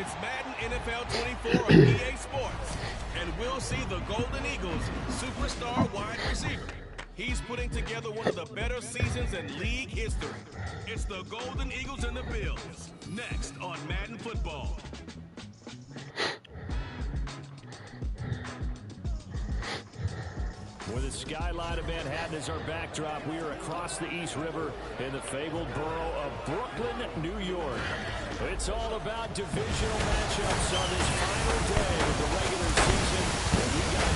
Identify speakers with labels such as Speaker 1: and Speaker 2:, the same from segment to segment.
Speaker 1: It's Madden NFL 24 on EA Sports. And we'll see the Golden Eagles' superstar wide receiver. He's putting together one of the better seasons in league history. It's the Golden Eagles and the Bills. Next on Madden Football.
Speaker 2: With the skyline of Manhattan as our backdrop, we are across the East River in the fabled borough of Brooklyn, New York. It's all about divisional matchups on this final day of the regular season. And we got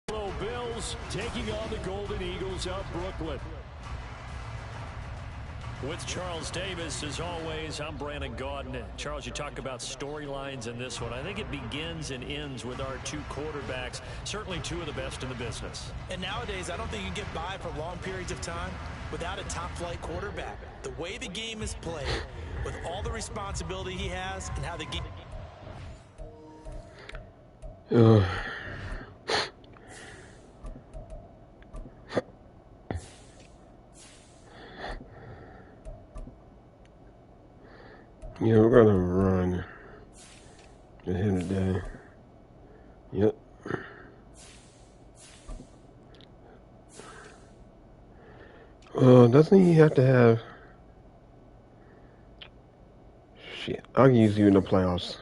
Speaker 2: compelling Bills taking on the Golden Eagles of Brooklyn. With Charles Davis, as always, I'm Brandon Gaudin. Charles, you talk about storylines in this one. I think it begins and ends with our two quarterbacks, certainly two of the best in the business.
Speaker 3: And nowadays, I don't think you can get by for long periods of time without a top-flight quarterback. The way the game is played, with all the responsibility he has, and how the game...
Speaker 4: Yeah, we're gonna run at the end of the day. Yep. Doesn't he have to have... Shit, I'll use you in the playoffs.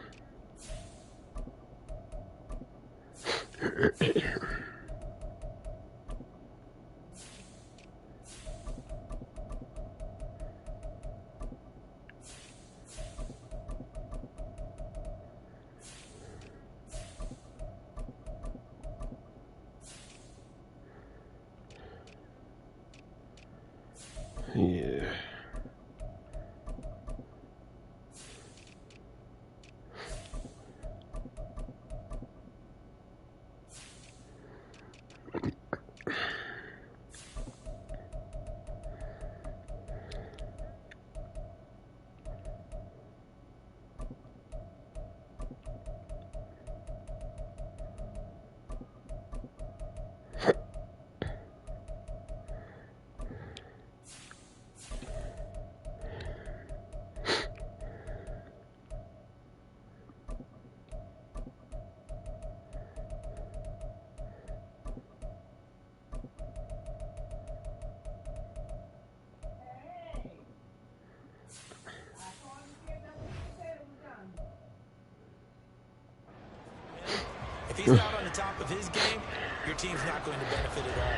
Speaker 4: Yeah.
Speaker 3: If he's not on the top of his game, your team's not going to benefit at all.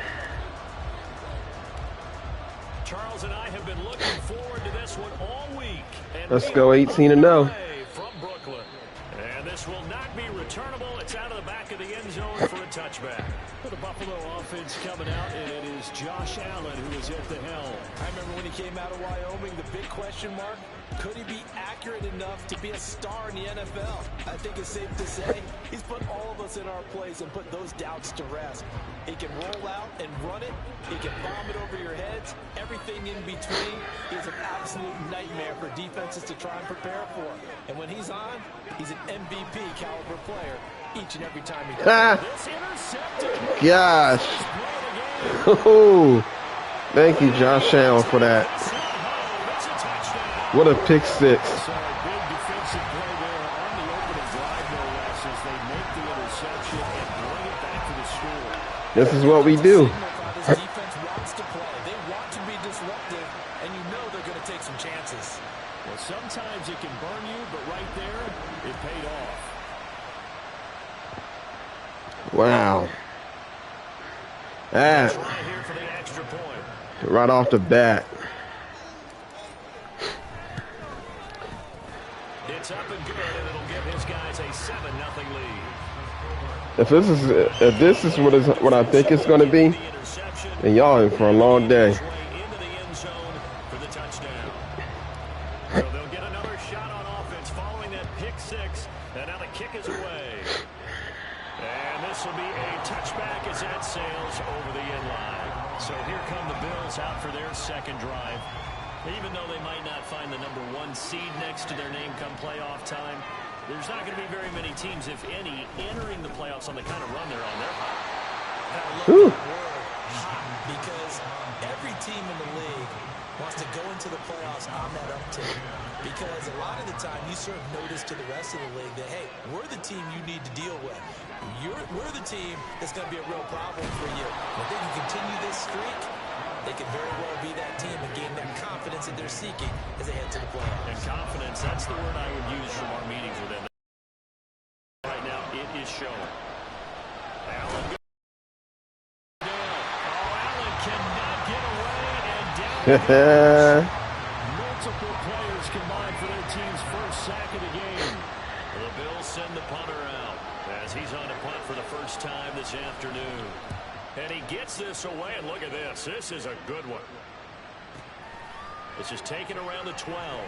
Speaker 2: Charles and I have been looking forward to this one all week. And
Speaker 4: let's go 18-0.
Speaker 2: From Brooklyn. And this will not be returnable. It's out of the back of the end zone for a touchback. For the Buffalo offense coming out, and it is Josh Allen who is at the helm.
Speaker 3: I remember when he came out of Wyoming, the big question mark, could he be accurate enough to be a star in the NFL? I think it's safe to say he's put all of us in our place and put those doubts to rest. He can roll out and run it. He can bomb it over your heads. Everything in between is an absolute nightmare for defenses to try and prepare for. And when he's on, he's an MVP caliber player each and every time he does.
Speaker 4: Gosh. Oh, thank you, Josh Allen, for that. What a pick six. This is what we do.
Speaker 3: His defense wants to play. They want to be disruptive, and you know they're going to take some chances.
Speaker 2: Well, sometimes it can burn you, but right there, it paid off.
Speaker 4: Wow. That. Right off the bat.
Speaker 2: It's up and good, and it'll give his guys a 7-0 lead.
Speaker 4: If this is what I think it's going to be, then y'all in for a long day.
Speaker 2: So they'll get another shot on offense following that pick six, and now the kick is away. And this will be a touchback as that sails over the end line. So here come the Bills out for their second drive. Even though they might not find the #1 seed next to their name come playoff time, there's not going to be very many teams, if any, entering the playoffs on the kind of run they're on.
Speaker 3: Because every team in the league wants to go into the playoffs on that uptick, because a lot of the time you serve notice to the rest of the league that, hey, we're the team you need to deal with. We're the team that's going to be a real problem for you. If they can continue this streak, they could very well be that team and gain that confidence that they're seeking as they head to the playoffs.
Speaker 2: And confidence, that's the word I would use from our meetings with them. Right now, it is showing. Allen goes down. Oh, Allen cannot get away, and down. Multiple players combined for their team's first sack of the game. The Bills send the punter out as he's on a punt for the first time this afternoon. And he gets this away, and look at this. This is a good one. This is taken around the 12.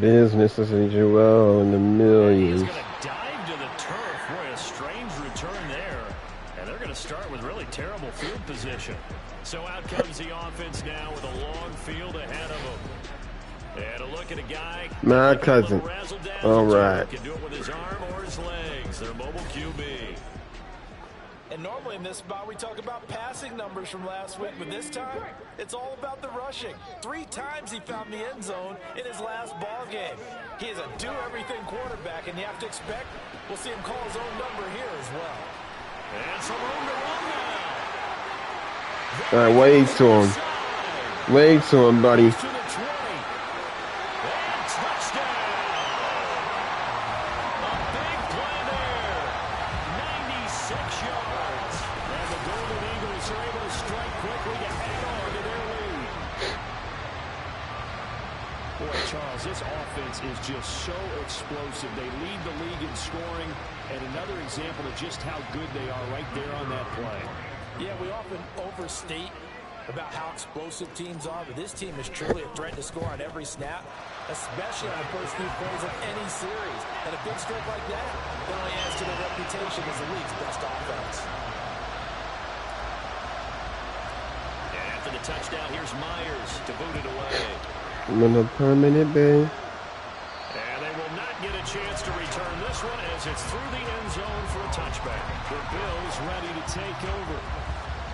Speaker 4: Business as usual in the millions.
Speaker 2: He's going to dive to the turf. Boy, a strange return there. And they're going to start with really terrible field position. So out comes the offense now with a long field ahead of them. And a look at a guy.
Speaker 4: My cousin. All right.
Speaker 2: Can do it with his arm or his legs. Their mobile QB.
Speaker 3: And normally in this spot, we talk about passing numbers from last week, but this time, it's all about the rushing. 3 times he found the end zone in his last ball game. He is a do-everything quarterback, and you have to expect we'll see him call his own number here as well.
Speaker 2: And some room to run now.
Speaker 4: All right, wave to him. Wave to him, buddy.
Speaker 2: To the 20. And touchdown. A big play there. 96 yards. And the Golden Eagles are able to strike quickly to hang on to their lead. Boy, Charles, this offense is just so explosive. They lead the league in scoring, and another example of just how good they are right there on that play.
Speaker 3: Yeah, we often overstate about how explosive teams are, but this team is truly a threat to score on every snap, especially on the first few plays of any series. And a big stroke like that only adds to their reputation as the league's best offense.
Speaker 2: And after the touchdown, here's Myers to boot it away.
Speaker 4: I'm in a permanent bay.
Speaker 2: And they will not get a chance to return this one as it's through the end zone for a touchback. The Bills ready to take over.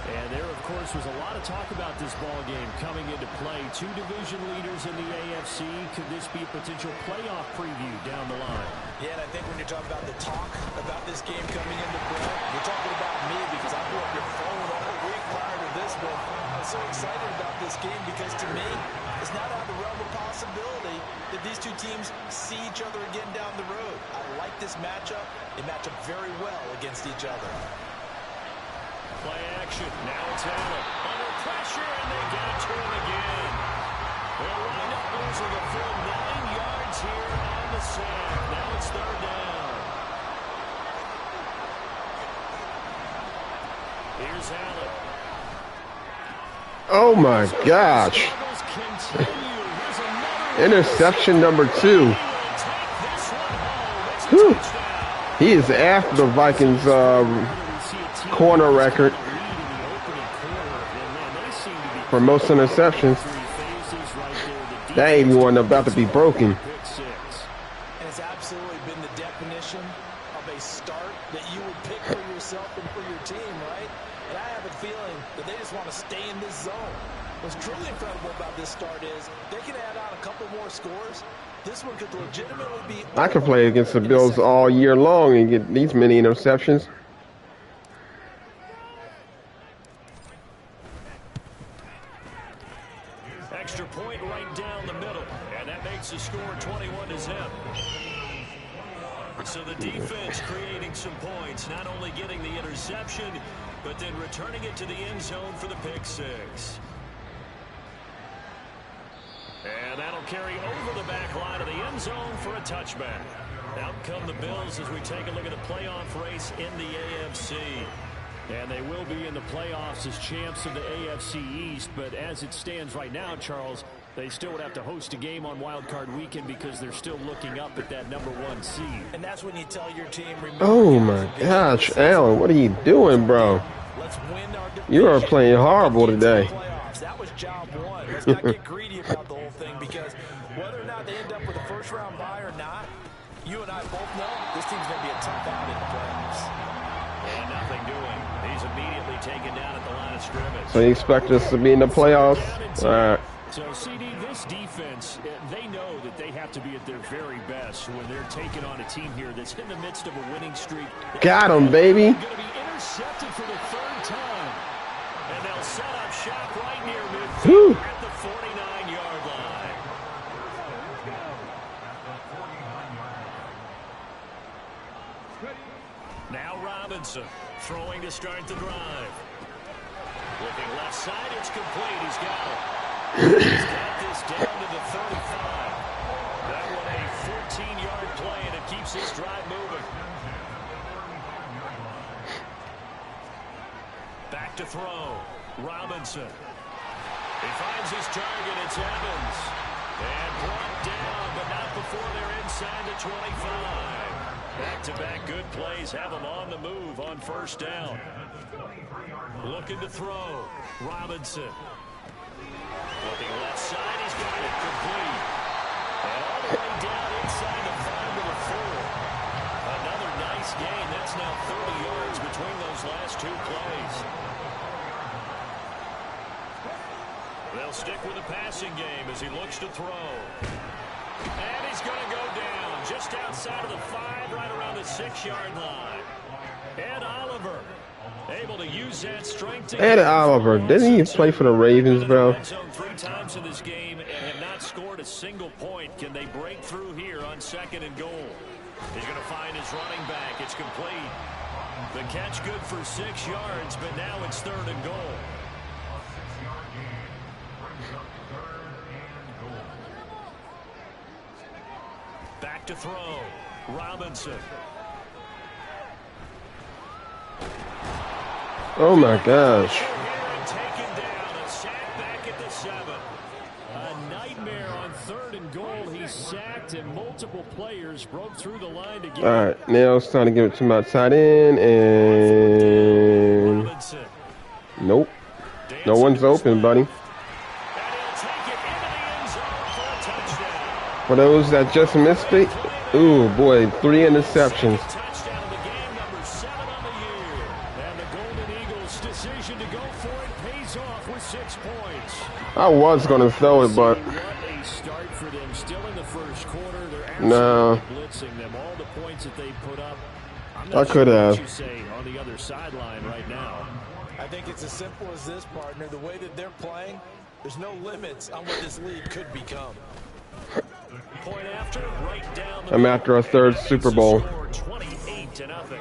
Speaker 2: And there, of course, was a lot of talk about this ball game coming into play. 2 division leaders in the AFC. Could this be a potential playoff preview down the line?
Speaker 3: Yeah, and I think when you're talking about the talk about this game coming into play, you're talking about me because I blew up your phone all week prior to this one. I'm so excited about this game because to me, it's not out of the realm of possibility that these 2 teams see each other again down the road. I like this matchup. They match up very well against each other.
Speaker 2: Play action. Now it's Allen. Under pressure, and they get it to him again. They'll wind up losing the full 9 yards here on the sack. Now it's 3rd down. Here's Allen.
Speaker 4: Oh my gosh. Interception number 2. Whew. He is after the Vikings corner record for most interceptions. That 81 about to be broken.
Speaker 3: And it's absolutely been the definition of a start that you would pick for yourself and for your team, right? And I have a feeling that they just want to stay in this zone. What's truly incredible about this start is they can add on a couple more scores. This one could legitimately be...
Speaker 4: I could play against the Bills all year long and get these many interceptions.
Speaker 2: Extra point right down the middle, and that makes the score 21-0. So the defense creating some points, not only getting the interception, but then returning it to the end zone for the pick 6. And that'll carry over the back line of the end zone for a touchback. Out come the Bills as we take a look at the playoff race in the AFC. And they will be in the playoffs as champs of the AFC East. But as it stands right now, Charles, they still would have to host a game on Wild Card Weekend because they're still looking up at that #1 seed.
Speaker 3: And that's when you tell your team...
Speaker 4: Oh my gosh, Allen, what are you doing, bro? You are playing horrible today.
Speaker 3: That was job 1. Let's not get greedy about the whole thing because whether or not they end up with a first-round bye or not, you and I both know this team's going to be a tough out in the playoffs.
Speaker 2: And nothing doing. He's immediately taken down at the line of scrimmage. scrimmage.
Speaker 4: So you expect us to be in the playoffs? All right.
Speaker 2: So, CD, this defense, they know that they have to be at their very best when they're taking on a team here that's in the midst of a winning streak.
Speaker 4: Got him, baby.
Speaker 2: Going to be intercepted for the third time. And they'll set up shop right near midfield at the 49-yard line. Now Robinson throwing to start the drive. Looking left side, it's complete. He's got it. He's got this down to the 35. That one a 14-yard play, and it keeps this drive moving. Back to throw. Robinson. He finds his target. It's Evans. And brought down, but not before they're inside the 25. Back-to-back good plays have him on the move on first down. Looking to throw. Robinson. Looking left side. He's got it complete. And all the way down inside the 5 to the 4. Another nice gain. That's now 30 yards between those last two plays. They'll stick with the passing game as he looks to throw. And he's going to go down just outside of the 5, right around the 6-yard line. Ed Oliver able to use that strength.
Speaker 4: Ed Oliver, didn't he play for the Ravens, bro?
Speaker 2: 3 times in this game and have not scored a single point. Can they break through here on 2nd and goal? He's going to find his running back. It's complete. The catch good for 6 yards, but now it's 3rd and goal. Back to throw. Robinson.
Speaker 4: Oh my gosh.
Speaker 2: Taken down. A sack back at the 7. A nightmare on 3rd and goal. He's sacked and multiple players broke through the line to get.
Speaker 4: All right, now it's time to give it to my tight end, and nope, no one's open, buddy. For those that just missed it, ooh boy, 3 interceptions.
Speaker 2: Touchdown of the game, number 7 on the year. And the Golden Eagles' decision to go for it pays off with 6 points.
Speaker 4: I was gonna throw it, but
Speaker 2: What a start for them. Still in the first quarter, they're
Speaker 4: no.
Speaker 2: absolutely blitzing them. All the points that they put up.
Speaker 4: I could have.
Speaker 2: What you say on the other sideline right now.
Speaker 3: I think it's as simple as this, partner. The way that they're playing, there's no limits on what this league could become.
Speaker 2: Point after, right down the
Speaker 4: I'm after a 3rd Super Bowl.
Speaker 2: 28-0.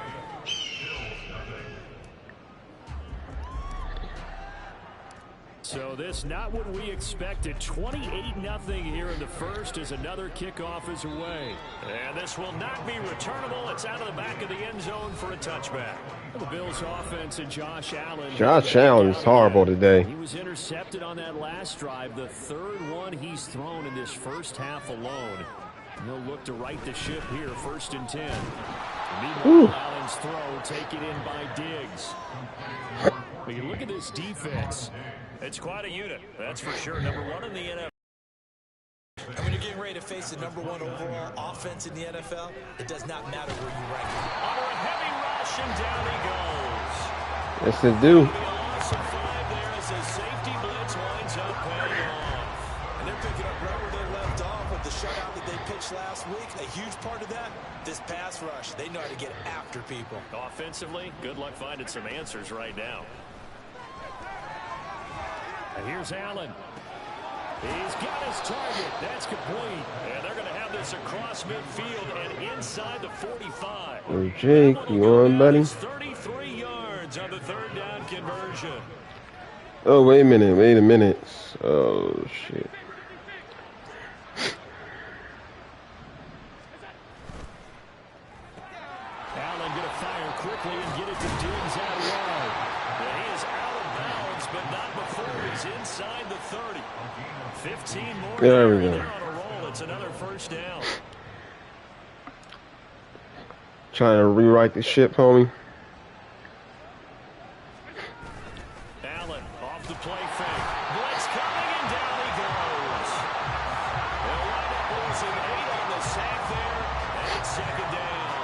Speaker 2: So this not what we expected. 28-0 here in the first as another kickoff is away. And this will not be returnable. It's out of the back of the end zone for a touchback. The Bills offense and Josh Allen.
Speaker 4: Josh Allen is horrible today.
Speaker 2: He was intercepted on that last drive, the 3rd one he's thrown in this first half alone. And he'll look to right the ship here, 1st and 10. Meanwhile, Allen's throw taken in by Diggs. But you look at this defense. It's quite a unit, that's for sure. Number 1 in the NFL.
Speaker 3: And when you're getting ready to face the number 1 overall offense in the NFL, it does not matter where you rank it.
Speaker 2: Under a heavy rush, and down he goes.
Speaker 4: Yes, they do.
Speaker 2: A loss of 5 there as a safety blitz winds up paying off.
Speaker 3: And they're picking up right where they left off with the shutout that they pitched last week. A huge part of that, this pass rush. They know how to get after people.
Speaker 2: Offensively, good luck finding some answers right now. And here's Allen. He's got his target. That's complete. And they're going to have this across midfield and inside the 45.
Speaker 4: Hey, Jake, you on, buddy?
Speaker 2: 33 yards on the 3rd down conversion.
Speaker 4: Oh, wait a minute. Oh, shit.
Speaker 2: Allen going to fire quickly and get it to Diggs out wide. And he is out of bounds, but not before he's inside the 30. 15 more.
Speaker 4: There we go.
Speaker 2: They're on a roll. It's another 1st down.
Speaker 4: Trying to rewrite the ship, homie.
Speaker 2: Allen off the play fake. Blitz coming and down he goes. They'll wind up losing 8 on the sack there, and it's 2nd down.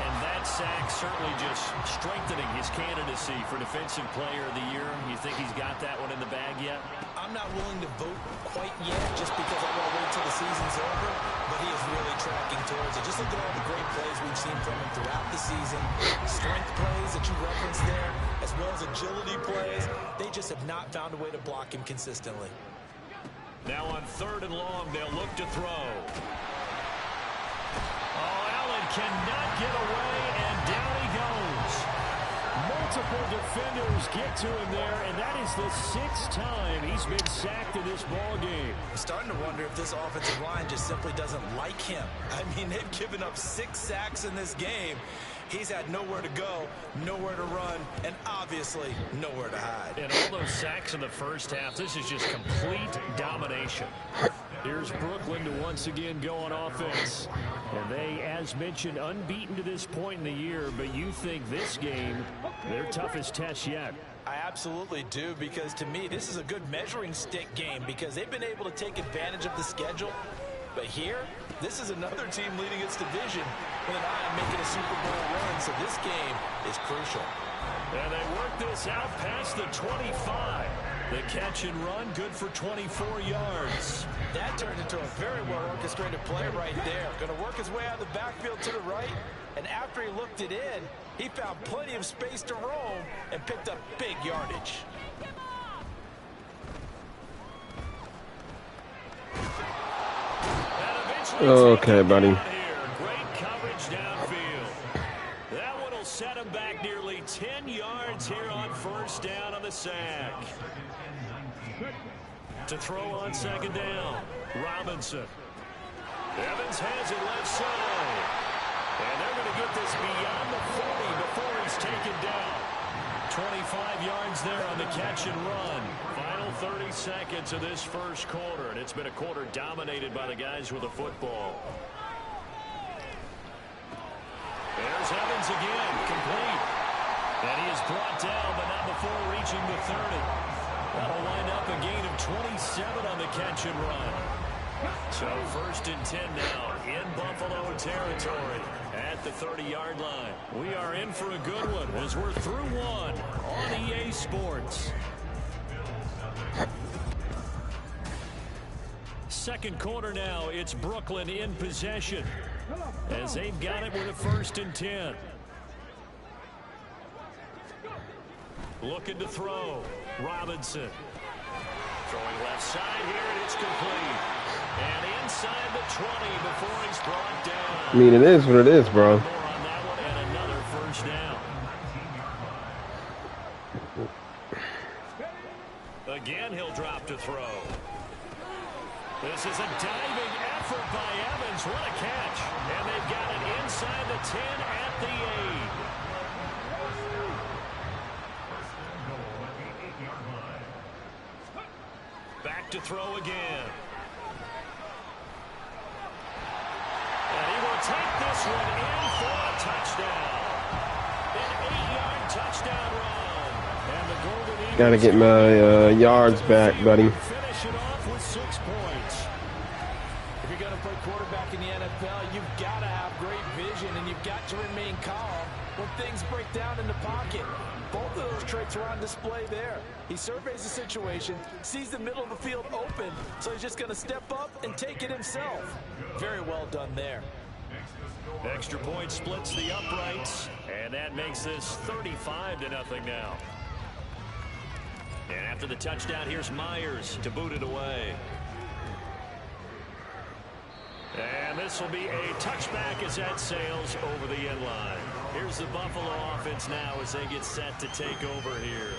Speaker 2: And that sack certainly just strengthening his candidacy for Defensive Player of the Year. You you think he's got that one in the bag yet?
Speaker 3: I'm not willing to vote quite yet just because I want to wait till the season's over, but he is really tracking towards it. Just look at all the great plays we've seen from him throughout the season. Strength plays that you referenced there, as well as agility plays. They just have not found a way to block him consistently.
Speaker 2: Now on 3rd and long, they'll look to throw. Oh, Allen cannot get away, and down he goes. Multiple defenders get to him there, and that is the 6th time he's been sacked in this ball game.
Speaker 3: I'm starting to wonder if this offensive line just simply doesn't like him. I mean, they've given up 6 sacks in this game. He's had nowhere to go, nowhere to run, and obviously nowhere to hide.
Speaker 2: And all those sacks in the first half, this is just complete domination. Here's Brooklyn to once again go on offense. And they, as mentioned, unbeaten to this point in the year, but you think this game, their toughest test yet.
Speaker 3: I absolutely do, because to me, this is a good measuring stick game because they've been able to take advantage of the schedule. But here, this is another team leading its division with an eye on making a Super Bowl run, so this game is crucial.
Speaker 2: And they work this out past the 25. The catch and run, good for 24 yards.
Speaker 3: That turned into a very well-orchestrated play right there. Going to work his way out of the backfield to the right, and after he looked it in, he found plenty of space to roam and picked up big yardage.
Speaker 4: Okay, buddy.
Speaker 2: Great coverage downfield. That one will set him back nearly 10 yards here on 1st down on the sack. To throw on 2nd down, Robinson. Evans has it left side. And they're going to get this beyond the 40 before he's taken down. 25 yards there on the catch and run. Final 30 seconds of this first quarter, and it's been a quarter dominated by the guys with the football. There's Evans again, complete. And he is brought down, but not before reaching the 30. That'll wind up a gain of 27 on the catch and run. So 1st and 10 now in Buffalo territory at the 30-yard line. We are in for a good one as we're through one on EA Sports. Second quarter now, it's Brooklyn in possession as they've got it with a 1st and 10. Looking to throw. Robinson. Throwing left side here, and it's complete. And inside the 20 before he's brought down.
Speaker 4: I mean, it is what it is, bro.
Speaker 2: More on that one and another 1st down. Again, he'll drop to throw. This is a diving effort by Evans. What a catch. And they've got it inside the 10 at the 8. Back to throw again. And he will take this one in for a touchdown. An 8-yard touchdown run. And the Golden Eagles
Speaker 4: Gotta get my yards back, buddy.
Speaker 2: finish it off with 6 points.
Speaker 3: If you're going to play quarterback in the NFL, you've got to have great vision, and you've got to remain calm when things break down in the pocket. Both of those traits are on display there. He surveys the situation, sees the middle of the field open, so he's just going to step up and take it himself. Very well done there.
Speaker 2: Extra point splits the uprights, and that makes this 35-0 now. And after the touchdown, here's Myers to boot it away. And this will be a touchback as that sails over the end line. Here's the Buffalo offense now as they get set to take over here.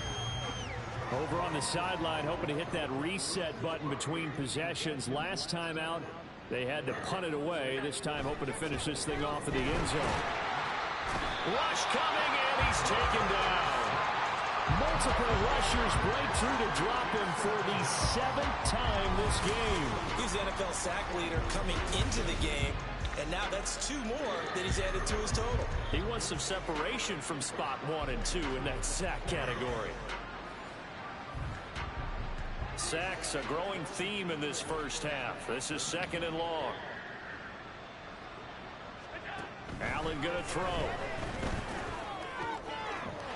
Speaker 2: Over on the sideline, hoping to hit that reset button between possessions. Last time out, they had to punt it away. This time, hoping to finish this thing off in the end zone. Rush coming, and he's taken down. Multiple rushers break through to drop him for the 7th time this game.
Speaker 3: He's the NFL sack leader coming into the game, and now that's 2 more that he's added to his total.
Speaker 2: He wants some separation from spot 1 and 2 in that sack category. Sacks, a growing theme in this first half. This is 2nd and long. Allen going to throw.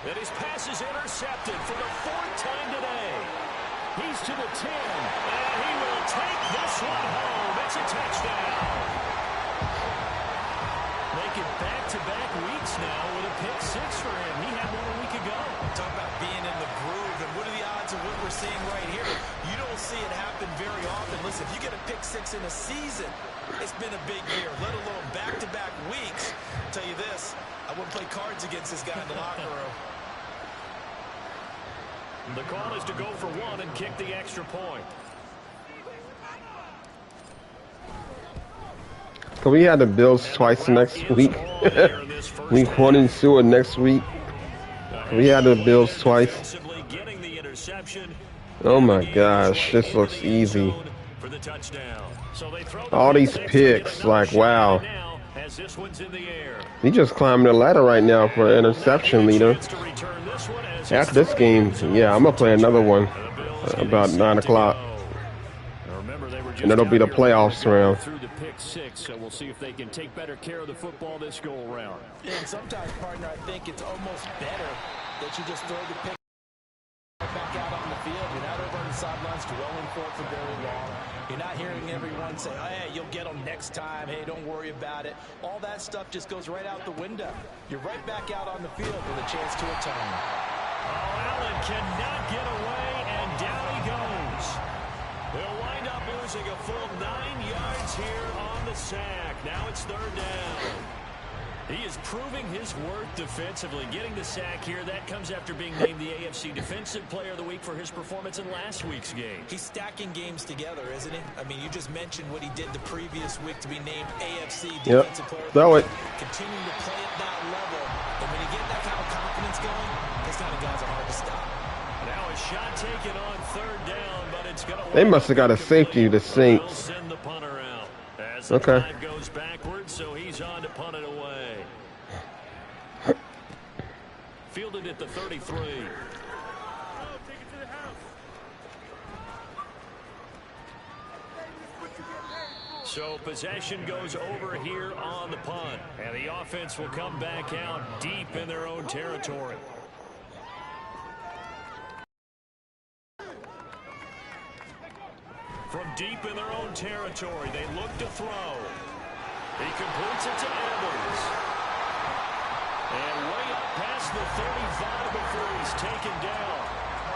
Speaker 2: And his pass is intercepted for the 4th time He's to the 10, and he will take this one home. It's a touchdown. Make it back-to-back weeks now with a pick six for him. He had one a week ago.
Speaker 3: Talk about being in the groove, and what are the odds of what we're seeing right here? You don't see it happen very often. Listen, if you get a pick six in a season, it's been a big year, let alone back-to-back weeks. I'll tell you this, I wouldn't play cards against this guy in the locker room.
Speaker 2: The call is to go for one and kick the extra point.
Speaker 4: So we had the Bills twice next week. Week 1 and 2 and next week. We had the Bills twice. Oh my gosh, this looks easy. All these picks, like wow. He just climbing the ladder right now for interception leader. After this game, yeah, I'm gonna play another one about 9 o'clock. And it'll be the playoffs round.
Speaker 2: So we'll see if they can take better care of the football this go around.
Speaker 3: And sometimes, partner, I think it's almost better that you just throw the pick back out on the field. You're not over on the sidelines dwelling for it for very long. You're not hearing everyone say, oh, hey, you'll get them next time. Hey, don't worry about it. All that stuff just goes right out the window. You're right back out on the field with a chance to atone.
Speaker 2: Oh, Allen cannot get away, and down he goes. They'll wind up losing a full 9 yards here on the sack. Now it's third down. He is proving his worth defensively. Getting the sack here, that comes after being named the AFC Defensive Player of the Week for his performance in last week's game.
Speaker 3: He's stacking games together, isn't he? I mean, you just mentioned what he did the previous week to be named AFC Defensive Player of the Week. Continuing to play at that level. And when you get that kind of confidence going, those kind of guys are hard to stop.
Speaker 2: Now a shot taken on third down, but it's going to.
Speaker 4: They must have got a safety, the Saints.
Speaker 2: Send the punter out. As the drive goes backwards, so he's on to punt it away. Fielded at the 33. So possession goes over here on the punt, and the offense will come back out deep in their own territory. From deep in their own territory, they look to throw. He completes it to Evans. And way up past the 35 before he's taken down.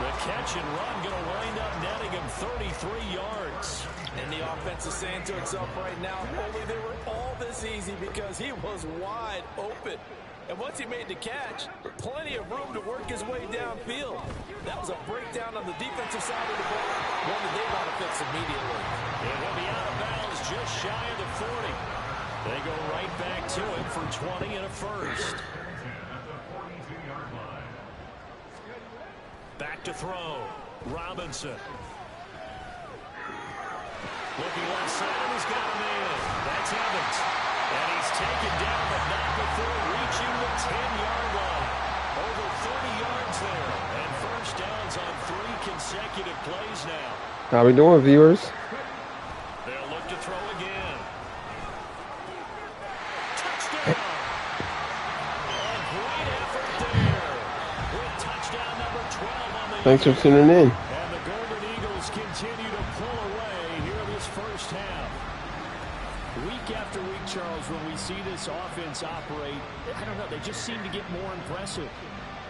Speaker 2: The catch and run going to wind up netting him 33 yards.
Speaker 3: And the offense is saying to itself right now, only they were all this easy because he was wide open. And once he made the catch, plenty of room to work his way downfield. That was a breakdown on the defensive side of the ball, one that they want to fix immediately.
Speaker 2: And he'll be out of bounds just shy of the 40. They go right back to him for 20 and a first. Back to throw. Robinson. Looking left side, and he's got him in. That's Evans. And he's taken down, but not before reaching the 10-yard line. Over 30 yards there. And first downs on 3 consecutive plays now.
Speaker 4: How we doing, viewers?
Speaker 2: They'll look to throw again. Touchdown. A great effort there. With touchdown number 12 on the
Speaker 4: Thanks for tuning in.
Speaker 2: And the Golden Eagles continue to pull away here in this first half. Week after week, Charles, when we see this offense operate, I don't know, they just seem to get more impressive.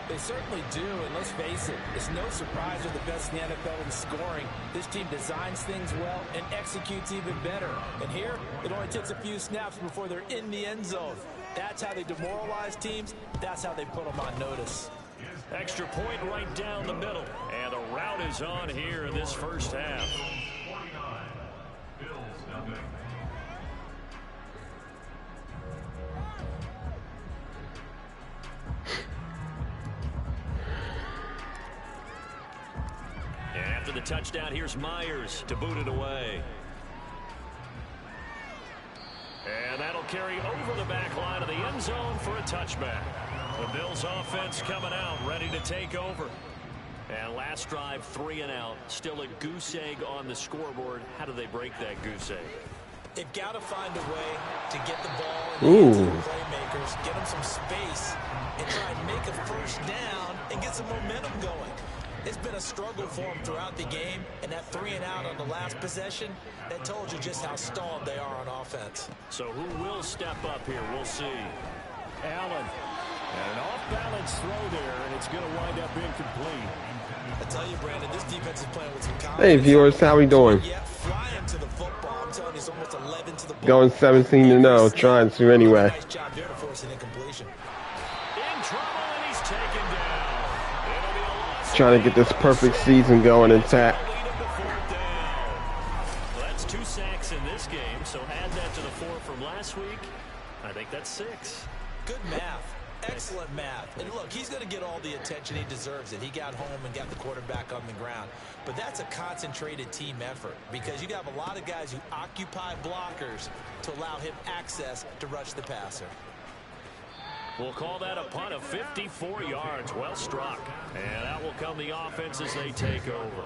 Speaker 3: They certainly do, and let's face it, it's no surprise they're the best in the NFL in scoring. This team designs things well and executes even better. And here, it only takes a few snaps before they're in the end zone. That's how they demoralize teams. That's how they put them on notice.
Speaker 2: Extra point right down the middle. And the route is on here in this first half. And after the touchdown, here's Myers to boot it away. And that'll carry over the back line of the end zone for a touchback. The Bills offense coming out, ready to take over. And last drive, 3 and out. Still a goose egg on the scoreboard. How do they break that goose egg?
Speaker 3: They've got to find a way to get the ball in the hands of the playmakers, get them some space, and try and make a first down and get some momentum going. It's been a struggle for him throughout the game, and that 3-and-out on the last possession, that told you just how stalled they are on offense.
Speaker 2: So who will step up here? We'll see. Allen. And an off-balance throw there, and it's going to wind up incomplete.
Speaker 3: I tell you, Brandon, this defense is playing with some confidence.
Speaker 4: Hey, viewers, how we doing?
Speaker 3: Yeah, flying to the football. I'm telling you, it's almost 11 to the ball.
Speaker 4: Going 17-0, trying to anyway.
Speaker 3: Nice job there to force an incompletion.
Speaker 2: In trouble, and he's taken down. It'll be a loss.
Speaker 4: Trying to get this perfect season going intact.
Speaker 2: Well, that's 2 sacks in this game, so add that to the 4 from last week. I think that's 6.
Speaker 3: Good math. Excellent math. And look, he's going to get all the attention. He deserves it. He got home and got the quarterback on the ground. But that's a concentrated team effort because you have a lot of guys who occupy blockers to allow him access to rush the passer.
Speaker 2: We'll call that a punt of 54 yards. Well struck. And out will come the offense as they take over.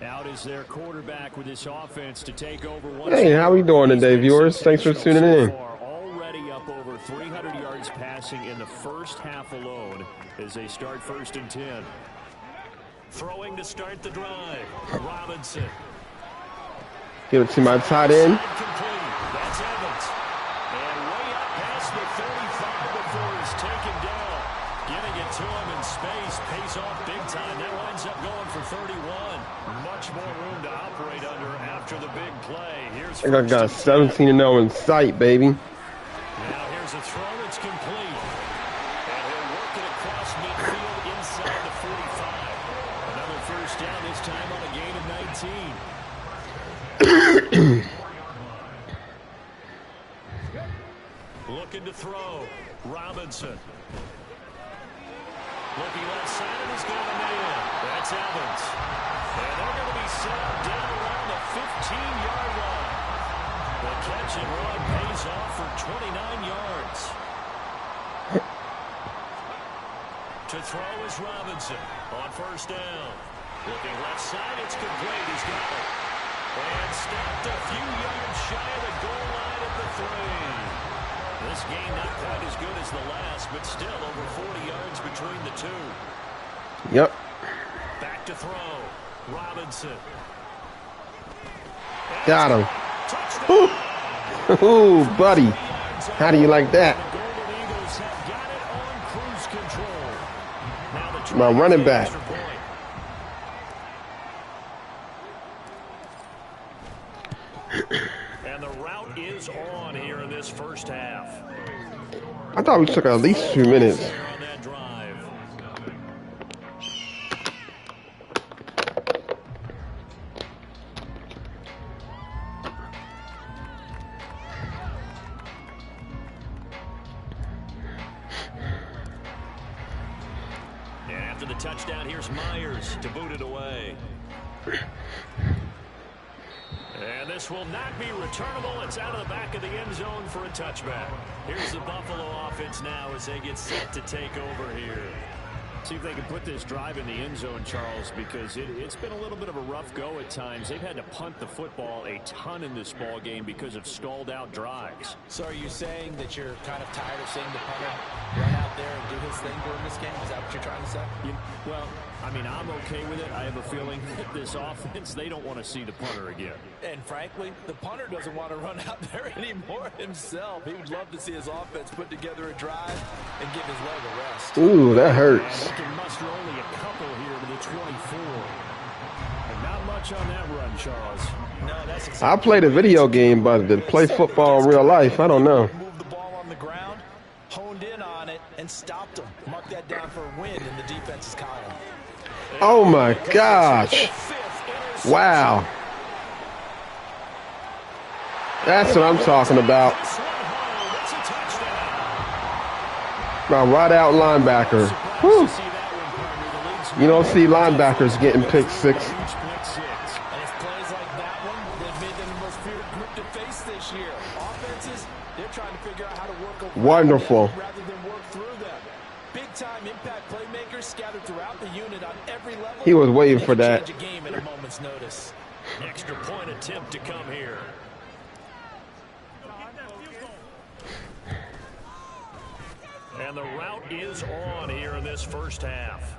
Speaker 2: Out is their quarterback with this offense to take over.
Speaker 4: Hey, how we doing today, viewers? Thanks for tuning in.
Speaker 2: Already up over 300 yards passing in the first half alone as they start 1st and 10. Throwing to start the drive. Robinson.
Speaker 4: Give it to my tight end.
Speaker 2: That's Evans. And way up past the 35 before he's taken down. Getting it to him in space. Pays off big time. That winds up going for 31. Much more room to operate under after the big play. Here's
Speaker 4: I got 17-0 in sight, baby.
Speaker 2: Now here's a throw that's complete. And he'll work it across midfield inside the 45. Another first down, this time on a gain of 19. Looking to throw. Robinson. Looking left side, and he's got a man. That's Evans. And they're going to be set down around the 15-yard line. The catch and run pays off for 29 yards. To throw is Robinson on 1st down. Looking left side, it's complete. He's got it. And stopped a few yards shy of the goal line at the 3. This game not quite as good as the last, but still over 40 yards between the two.
Speaker 4: Yep.
Speaker 2: Back to throw. Robinson.
Speaker 4: Got him. Ooh. Ooh, buddy. How do you like that? My running back.
Speaker 2: And the route is on here in this first half.
Speaker 4: I thought we took at least 2 minutes.
Speaker 2: On that drive. And after the touchdown, here's Myers to boot it away. And this will not be returnable. It's out of the back of the end zone for a touchback. Here's the Buffalo offense now as they get set to take over here. See if they can put this drive in the end zone, Charles, because it's been a little bit of a rough go at times. They've had to punt the football a ton in this ball game because of stalled out drives.
Speaker 3: So are you saying that you're kind of tired of seeing the punter run out there and do his thing during this game? Is that what you're trying to say?
Speaker 2: Well, I mean, I'm okay with it. I have a feeling that this offense, they don't want to see the punter again.
Speaker 3: And frankly, the punter doesn't want to run out there anymore himself. He would love to see his offense put together a drive and give his leg a rest.
Speaker 4: Ooh, that hurts.
Speaker 2: Can muster only a couple here to the 24. And not much on that run, Charles.
Speaker 3: No, that's exactly.
Speaker 4: I played a video game, but to play football in real life, I don't know.
Speaker 3: Moved the ball on the ground, honed in on it, and stopped him. Mark that down for a win in the defense's column.
Speaker 4: Oh my gosh. Wow. That's what I'm talking about. My right out linebacker. Whew. You don't see linebackers getting pick six.
Speaker 3: And it's plays like that one that made them the most feared group to face this year. Offenses, they're trying to figure out how to work around
Speaker 4: Wonderful.
Speaker 3: them rather than work through them. Big-time impact playmakers scattered throughout the unit on every level.
Speaker 4: He was waiting for that.
Speaker 3: Change a game at a moment's notice.
Speaker 2: Extra point attempt to come here. And the route is on here in this first half.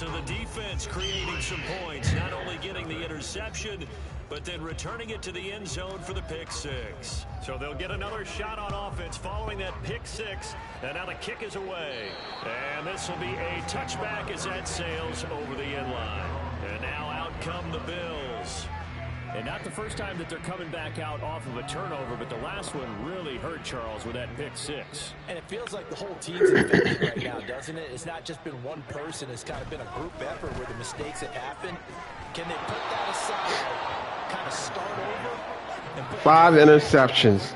Speaker 2: So the defense creating some points, not only getting the interception, but then returning it to the end zone for the pick six. So they'll get another shot on offense following that pick six. And now the kick is away. And this will be a touchback as that sails over the end line. And now out come the Bills.
Speaker 5: And not the first time that they're coming back out off of a turnover, but the last one really hurt Charles with that pick six.
Speaker 3: And it feels like the whole team's infected right now, doesn't it? It's not just been one person. It's kind of been a group effort where the mistakes have happened. Can they put that aside, kind of start over? And
Speaker 4: 5 interceptions.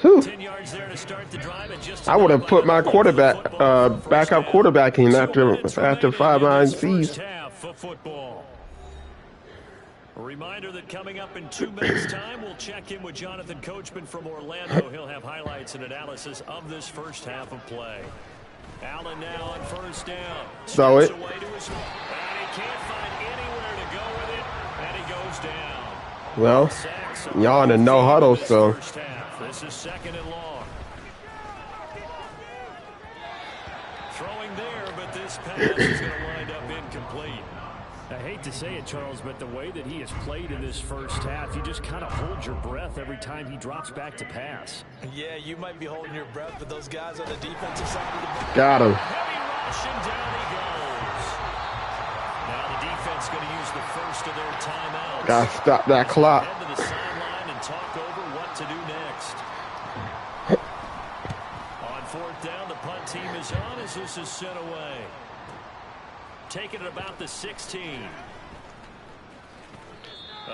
Speaker 4: Whew.
Speaker 2: 10 yards there to start the drive.
Speaker 4: I would have put my quarterback, backup quarterback in after 5 C's.
Speaker 2: A reminder that coming up in 2 minutes' time, we'll check in with Jonathan Coachman from Orlando. He'll have highlights and analysis of this first half of play. Allen now on first down.
Speaker 4: So it.
Speaker 2: And he can't find anywhere to go with it, and he goes down.
Speaker 4: Well, y'all in a no huddle, so.
Speaker 2: This is second and long. Throwing there, but this pass is going to wind up incomplete.
Speaker 5: I hate to say it, Charles, but the way that he has played in this first half, you just kind of hold your breath every time he drops back to pass.
Speaker 3: Yeah, you might be holding your breath, but those guys on the defensive side of the ball.
Speaker 4: Got him.
Speaker 2: Heavy rush, and down he goes. Now the defense going to use the first of their timeouts.
Speaker 4: Gotta stop that clock.
Speaker 2: Head to the sideline and talk over what to do next. On fourth down, the punt team is on as this is sent away. Taking it about the 16.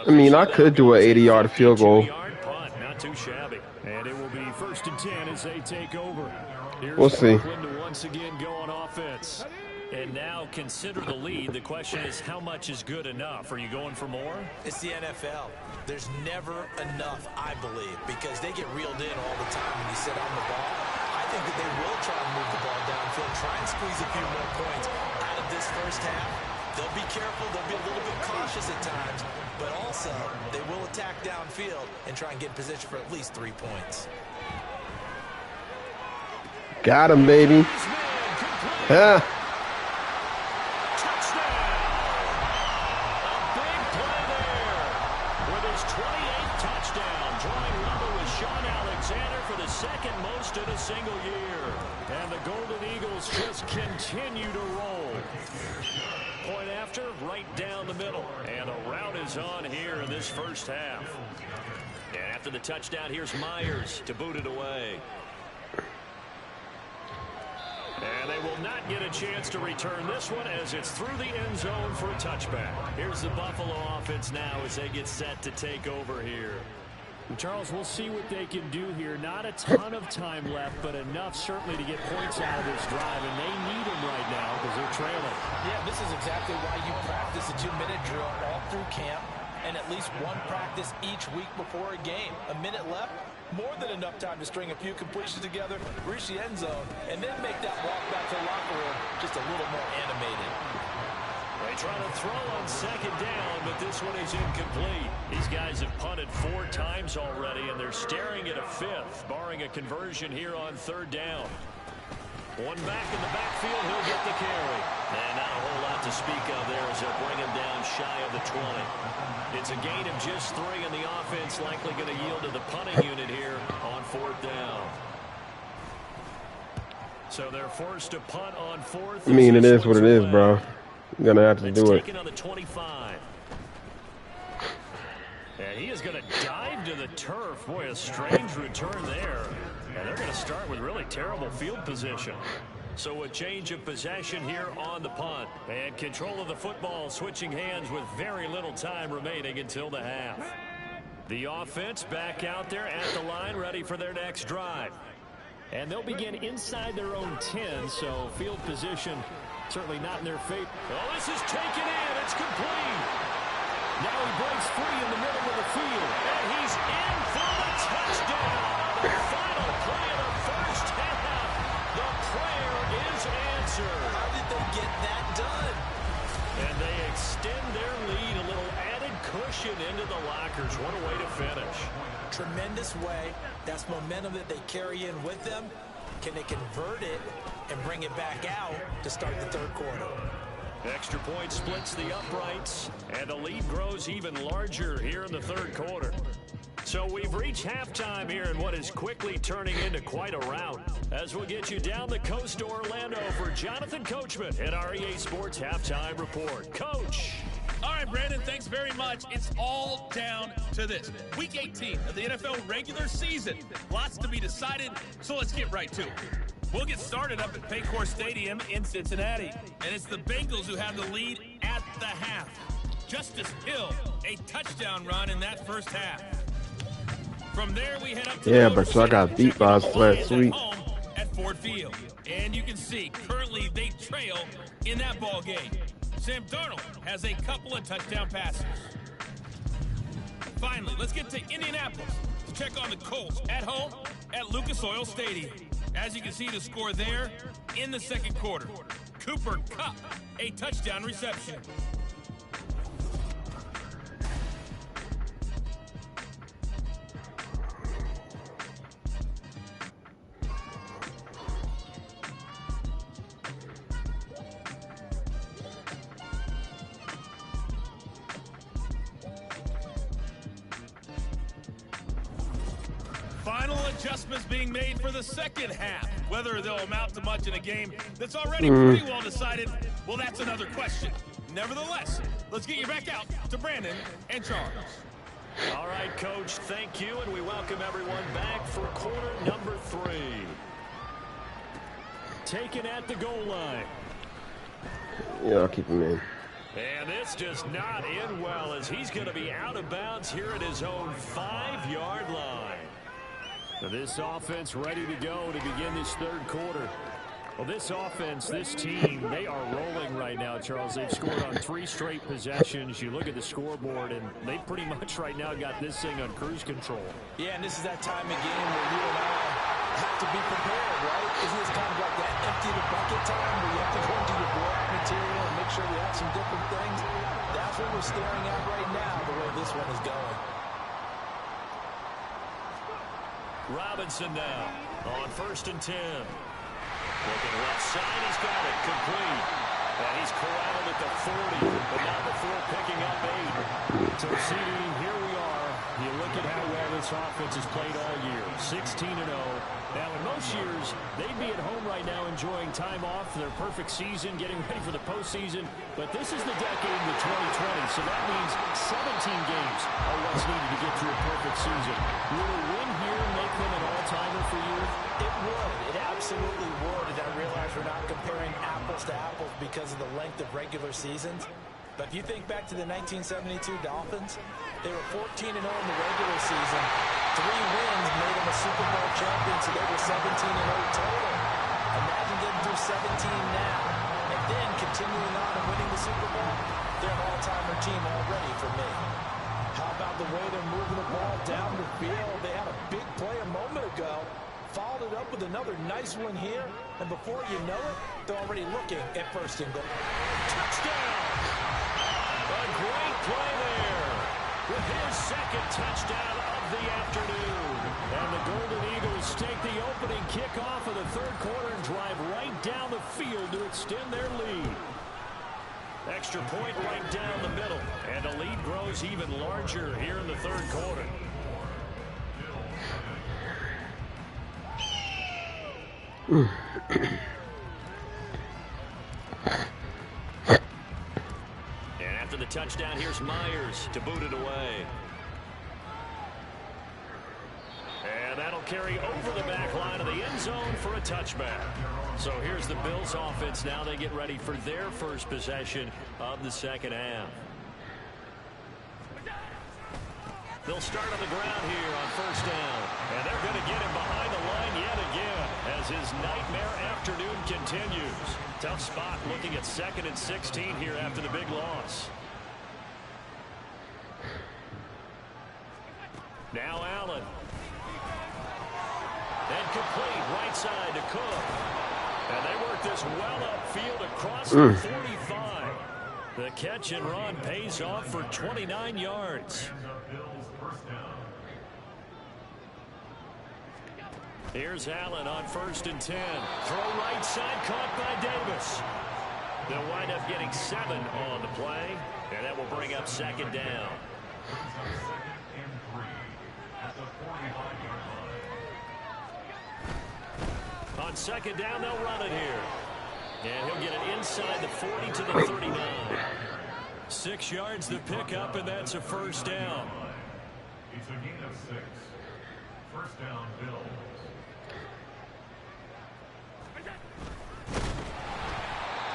Speaker 4: I mean, I could do an 80-yard field goal.
Speaker 2: Punt, not too shabby.
Speaker 5: And it will be 1st and 10 as they take over. Here's
Speaker 4: We'll see.
Speaker 5: to once again go on offense.
Speaker 2: And now consider the lead. The question is, how much is good enough? Are you going for more?
Speaker 3: It's the NFL. There's never enough, I believe, because they get reeled in all the time when you sit on the ball. I think that they will try and move the ball downfield, try and squeeze a few more points out of this first half. They'll be careful. They'll be a little bit cautious at times, but also they will attack downfield and try and get in position for at least 3 points.
Speaker 4: Got him, baby. Yeah.
Speaker 2: Second most in a single year. And the Golden Eagles just continue to roll. Point after, right down the middle. And the route is on here in this first half. And after the touchdown, here's Myers to boot it away. And they will not get a chance to return this one as it's through the end zone for a touchback. Here's the Buffalo offense now as they get set to take over here.
Speaker 5: Charles, we'll see what they can do here. Not a ton of time left, but enough certainly to get points out of this drive, and they need them right now because they're trailing.
Speaker 3: Yeah, this is exactly why you practice a 2-minute drill all through camp and at least one practice each week before a game. A minute left, more than enough time to string a few completions together, reach the end zone, and then make that walk back to the locker room just a little more animated.
Speaker 2: They try to throw on second down, but this one is incomplete. These guys have punted 4 times already, and they're staring at a 5th, barring a conversion here on third down. One back in the backfield, he'll get the carry. And not a whole lot to speak of there as they'll bring him down shy of the 20. It's a gain of just 3, and the offense likely going to yield to the punting unit here on fourth down. So they're forced to punt on fourth.
Speaker 4: I mean, it is what it is, bro. You're going to have to do it.
Speaker 2: On the 25. And he is going to dive to the turf. Boy, a strange return there. And they're going to start with really terrible field position. So a change of possession here on the punt. And control of the football switching hands with very little time remaining until the half. The offense back out there at the line, ready for their next drive.
Speaker 5: And they'll begin inside their own 10, so field position certainly not in their favor.
Speaker 2: Oh, this is taken in. It's complete.
Speaker 5: Now he breaks free in the middle of the field.
Speaker 2: And he's in for the touchdown. The final play of the first half. The prayer is answered.
Speaker 3: How did they get that done?
Speaker 2: And they extend their lead, a little added cushion into the lockers. What a way to finish.
Speaker 3: Tremendous way. That's momentum that they carry in with them. Can they convert it and bring it back out to start the third quarter?
Speaker 2: Extra point splits the uprights, and the lead grows even larger here in the third quarter. So we've reached halftime here in what is quickly turning into quite a rout. As we'll get you down the coast to Orlando for Jonathan Coachman at our EA Sports Halftime Report. Coach.
Speaker 6: All right, Brandon, thanks very much. It's all down to this. Week 18 of the NFL regular season. Lots to be decided, so let's get right to it. We'll get started up at Paycor Stadium in Cincinnati. And it's the Bengals who have the lead at the half. Justice Hill, a touchdown run in that first half. From there, we head up to
Speaker 4: but so I got beat by us last week.
Speaker 6: At Ford Field. And you can see, currently they trail in that ball game. Sam Darnold has a couple of touchdown passes. Finally, let's get to Indianapolis to check on the Colts at home at Lucas Oil Stadium. As you can see, the score there in the second quarter. Cooper Kupp, a touchdown reception. Final adjustments being made for the second half. Whether they'll amount to much in a game that's already pretty well decided, well, that's another question. Nevertheless, let's get you back out to Brandon and Charles.
Speaker 2: All right, Coach, thank you, and we welcome everyone back for quarter number 3.
Speaker 5: Taken at the goal line.
Speaker 4: Yeah, I'll keep him in.
Speaker 2: And this just not in well, as he's going to be out of bounds here at his own 5-yard line.
Speaker 5: This offense ready to go to begin this third quarter. Well, this offense, this team, they are rolling right now, Charles. They've scored on 3 straight possessions. You look at the scoreboard, and they pretty much right now got this thing on cruise control.
Speaker 3: Yeah, and this is that time of game where you and I have to be prepared, right? Isn't this kind of like that empty the bucket time where you have to go into your blowout material and make sure we have some different things? That's what we're staring at right now, the way this one is going.
Speaker 2: Robinson now on 1st and 10. Looking left side, he's got it complete. And he's corralled at the 40, but not before picking up 8.
Speaker 5: So, CD, here we are. You look at how well this offense has played all year. 16-0. Now, in most years, they'd be at home right now enjoying time off for their perfect season, getting ready for the postseason. But this is the decade of the 2020, so that means 17 games are what's needed to get through a perfect season. Will a win here make them an all-timer for you?
Speaker 3: It would. It absolutely would. And I realize we're not comparing apples to apples because of the length of regular seasons. But if you think back to the 1972 Dolphins, they were 14-0 in the regular season. 3 wins made them a Super Bowl champion, so they were 17-0 total. Imagine getting through 17 now, and then continuing on and winning the Super Bowl. They're an all-timer team already for me. How about the way they're moving the ball down the field? They had a big play a moment ago. Followed it up with another nice one here, and before you know it, they're already looking at 1st and goal.
Speaker 2: Touchdown! A great play there with his second touchdown of the afternoon.
Speaker 5: And the Golden Eagles take the opening kickoff of the third quarter and drive right down the field to extend their lead.
Speaker 2: Extra point right down the middle, and the lead grows even larger here in the third quarter. And after the touchdown, here's Myers to boot it away. And that'll carry over the back line of the end zone for a touchback. So here's the Bills offense now. They get ready for their first possession of the second half. They'll start on the ground here on 1st down. And they're going to get him behind the line yet again as his nightmare afternoon continues. Tough spot looking at 2nd and 16 here after the big loss. Now Allen. And complete right side to Cook. And they work this well upfield across the 45. The catch and run pays off for 29 yards. Here's Allen on 1st and 10. Throw right side, caught by Davis. They'll wind up getting 7 on the play, and that will bring up 2nd down. On 2nd down, they'll run it here. And he'll get it inside the 40 to the 39. 6 yards to pick up, and that's a 1st down.
Speaker 7: It's a gain of 6. 1st down, Bills.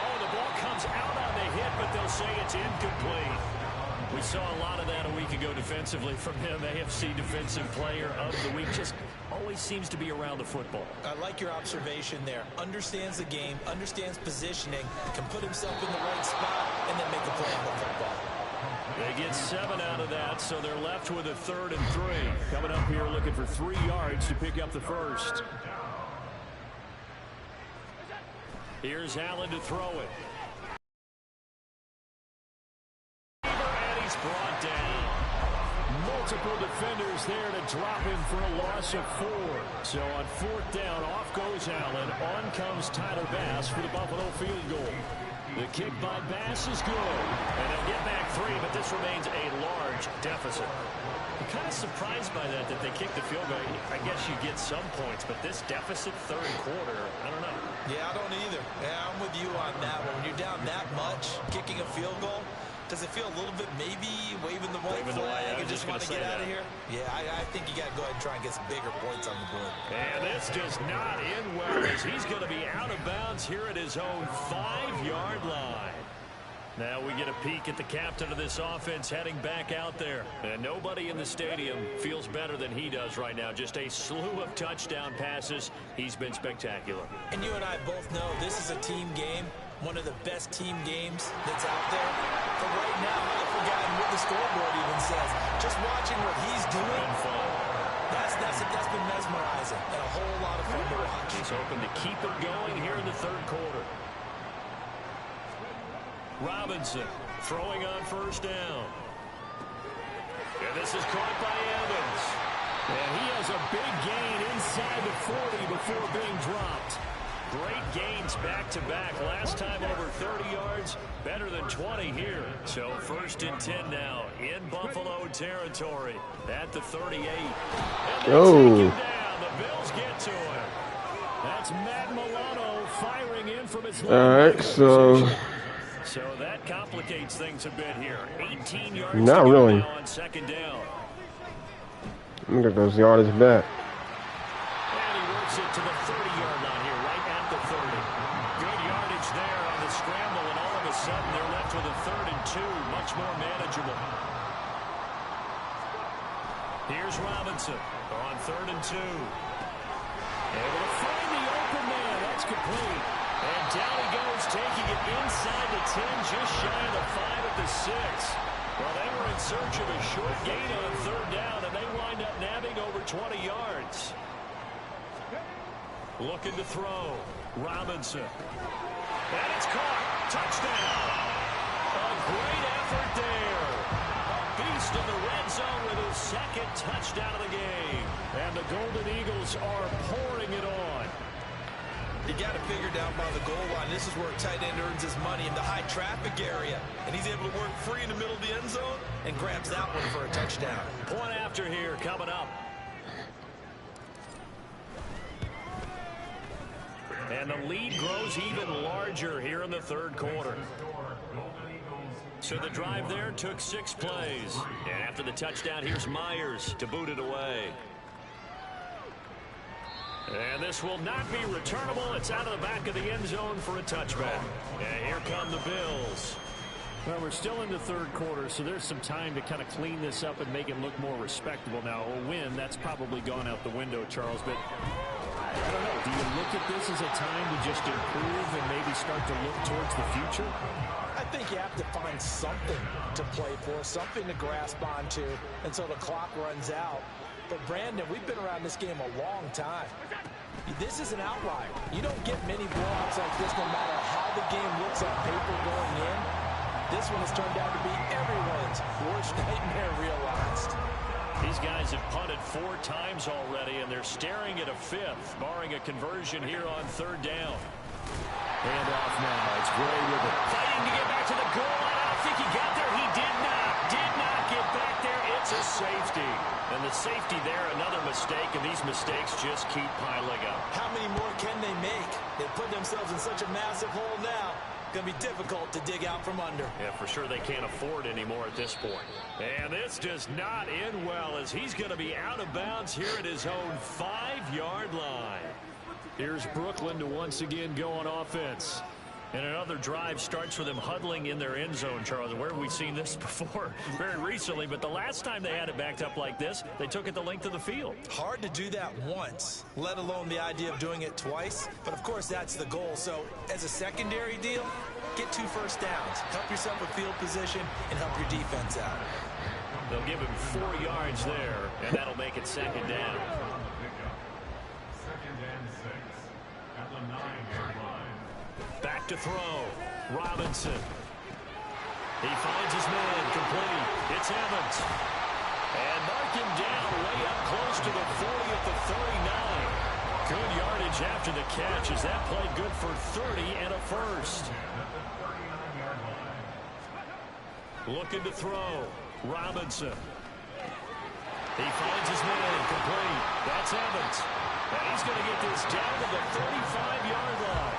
Speaker 2: Oh, the ball comes out on the hit, but they'll say it's incomplete. We saw a lot of that a week ago defensively from him. AFC Defensive Player of the Week. Just always seems to be around the football.
Speaker 3: I like your observation there. Understands the game, understands positioning, can put himself in the right spot, and then make a play on the football.
Speaker 2: They get 7 out of that, so they're left with a 3rd and 3. Coming up here looking for 3 yards to pick up the 1st. Here's Allen to throw it. And he's brought down. Multiple defenders there to drop him for a loss of 4. So on 4th down, off goes Allen. On comes Tyler Bass for the Buffalo field goal. The kick by Bass is good. And they'll get back 3, but this remains a large deficit. I'm kind of surprised by that they kicked the field goal. I guess you get some points, but this deficit 3rd quarter, I don't know.
Speaker 3: Yeah, I don't either. Yeah, I'm with you on that one. When you're down that much, kicking a field goal, does it feel a little bit maybe waving the white flag and just want to get out of here? Yeah, I think you got to go ahead and try and get some bigger points on the board.
Speaker 2: And this does not end well as he's going to be out of bounds here at his own 5-yard line. Now we get a peek at the captain of this offense heading back out there. And nobody in the stadium feels better than he does right now. Just a slew of touchdown passes. He's been spectacular.
Speaker 3: And you and I both know this is a team game. One of the best team games that's out there. But right now, I've forgotten what the scoreboard even says. Just watching what he's doing, that's been mesmerizing and a whole lot of fun to watch.
Speaker 2: He's hoping to keep it going here in the 3rd quarter. Robinson throwing on 1st down. And this is caught by Evans. And he has a big gain inside the 40 before being dropped. Great gains back-to-back. Last time over 30 yards, better than 20 here. So 1st and 10 now in Buffalo territory at the 38. And they take him down. The Bills get to him. That's Matt Milano firing in from his left.
Speaker 4: All right,
Speaker 2: so that complicates things a bit here. 18 yards
Speaker 4: not really
Speaker 2: now on 2nd down.
Speaker 4: I'm going to go yardage back.
Speaker 2: And he works it to the 30-yard line here, right at the 30. Good yardage there on the scramble, and all of a sudden they're left with a 3rd and 2, much more manageable. Here's Robinson on 3rd and 2. Able to find the open man. That's complete. And down he goes, taking it inside the 10, just shy of the 5 at the 6. Well, they were in search of a short gain on 3rd down, and they wind up nabbing over 20 yards. Looking to throw. Robinson. And it's caught. Touchdown. A great effort there. A beast in the red zone with his 2nd touchdown of the game. And the Golden Eagles are pouring it on.
Speaker 3: You got to figure down by the goal line. This is where a tight end earns his money in the high traffic area. And he's able to work free in the middle of the end zone and grabs that one for a touchdown.
Speaker 2: Point after here coming up. And the lead grows even larger here in the 3rd quarter. So the drive there took 6 plays. And after the touchdown, here's Myers to boot it away. And this will not be returnable. It's out of the back of the end zone for a touchback. And here come the Bills.
Speaker 5: Well, we're still in the 3rd quarter, so there's some time to kind of clean this up and make it look more respectable. Now, a win, that's probably gone out the window, Charles, but I don't know. Do you look at this as a time to just improve and maybe start to look towards the future?
Speaker 3: I think you have to find something to play for, something to grasp onto until the clock runs out. But, Brandon, we've been around this game a long time. This is an outlier. You don't get many blowouts like this no matter how the game looks on paper going in. This one has turned out to be everyone's worst nightmare realized.
Speaker 2: These guys have punted 4 times already, and they're staring at a 5th, barring a conversion here on 3rd down.
Speaker 5: Handoff now. It's Gray with it.
Speaker 2: Fighting to get back to the goal line. I don't think he got there. He did not. Did not get back there. It's a safety. And the safety there, another mistake, and these mistakes just keep piling up.
Speaker 3: How many more can they make? They've put themselves in such a massive hole now. Going to be difficult to dig out from under.
Speaker 2: Yeah, for sure they can't afford anymore at this point. And this does not end well as he's going to be out of bounds here at his own 5-yard line.
Speaker 5: Here's Brooklyn to once again go on offense.
Speaker 2: And another drive starts with them huddling in their end zone, Charles. And where have we seen this before? Very recently, but the last time they had it backed up like this, they took it the length of the field.
Speaker 3: Hard to do that once, let alone the idea of doing it twice. But, of course, that's the goal. So, as a secondary deal, get 2 first downs. Help yourself with field position and help your defense out.
Speaker 2: They'll give him 4 yards there, and that'll make it 2nd down.
Speaker 7: 2nd and 6 at the 9-yard line.
Speaker 2: Back to throw. Robinson. He finds his man. Complete. It's Evans. And mark him down way up close to the 40 at the 39. Good yardage after the catch as that played good for 30 and a first. Looking to throw. Robinson. He finds his man. Complete. That's Evans. And he's going to get this down to the 35-yard line.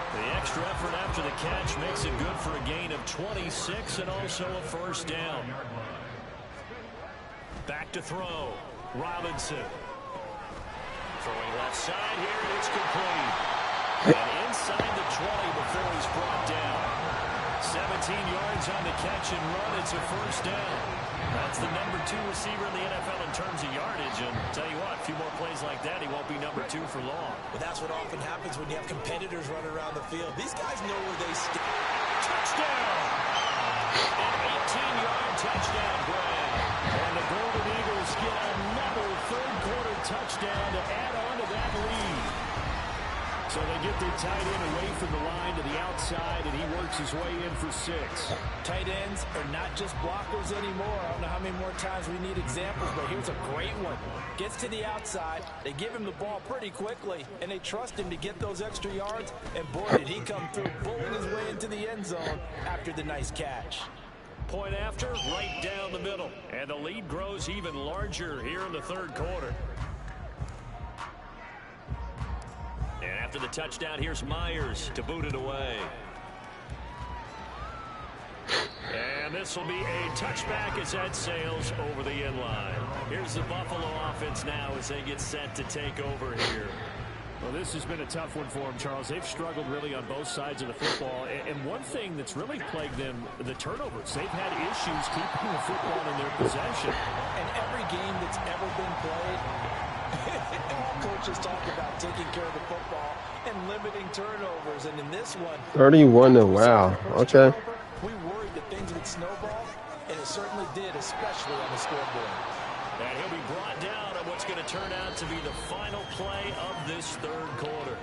Speaker 2: The extra effort after the catch makes it good for a gain of 26 and also a first down. Back to throw. Robinson. Throwing left side here, and it's complete. And inside the 20 before he's brought down. 17 yards on the catch and run. It's a first down. That's the number 2 receiver in the NFL in terms of yardage. And tell you what, a few more plays like that, he won't be number 2 for long.
Speaker 3: But that's what often happens when you have competitors running around the field. These guys know where they stand.
Speaker 2: Touchdown! An 18-yard touchdown grab.
Speaker 5: And the Golden Eagles get another third-quarter touchdown to add on to that lead. So they get their tight end away from the line to the outside, and he works his way in for 6.
Speaker 3: Tight ends are not just blockers anymore. I don't know how many more times we need examples, but here's a great one. Gets to the outside, they give him the ball pretty quickly, and they trust him to get those extra yards, and boy, did he come through, pulling his way into the end zone after the nice catch.
Speaker 2: Point after, right down the middle. And the lead grows even larger here in the third quarter. And after the touchdown, here's Myers to boot it away. And this will be a touchback as that sails over the end line. Here's the Buffalo offense now as they get set to take over here.
Speaker 5: Well, this has been a tough one for them, Charles. They've struggled really on both sides of the football. And one thing that's really plagued them, the turnovers. They've had issues keeping the football in their possession.
Speaker 3: And every game that's ever been played, all coaches talk about taking care of the football and limiting turnovers. And in this one,
Speaker 4: 31 to wow. Okay.
Speaker 3: We worried that things would snowball, and it certainly did, especially on the scoreboard.
Speaker 2: And he'll be brought down on what's going to turn out to be the final play of this third quarter.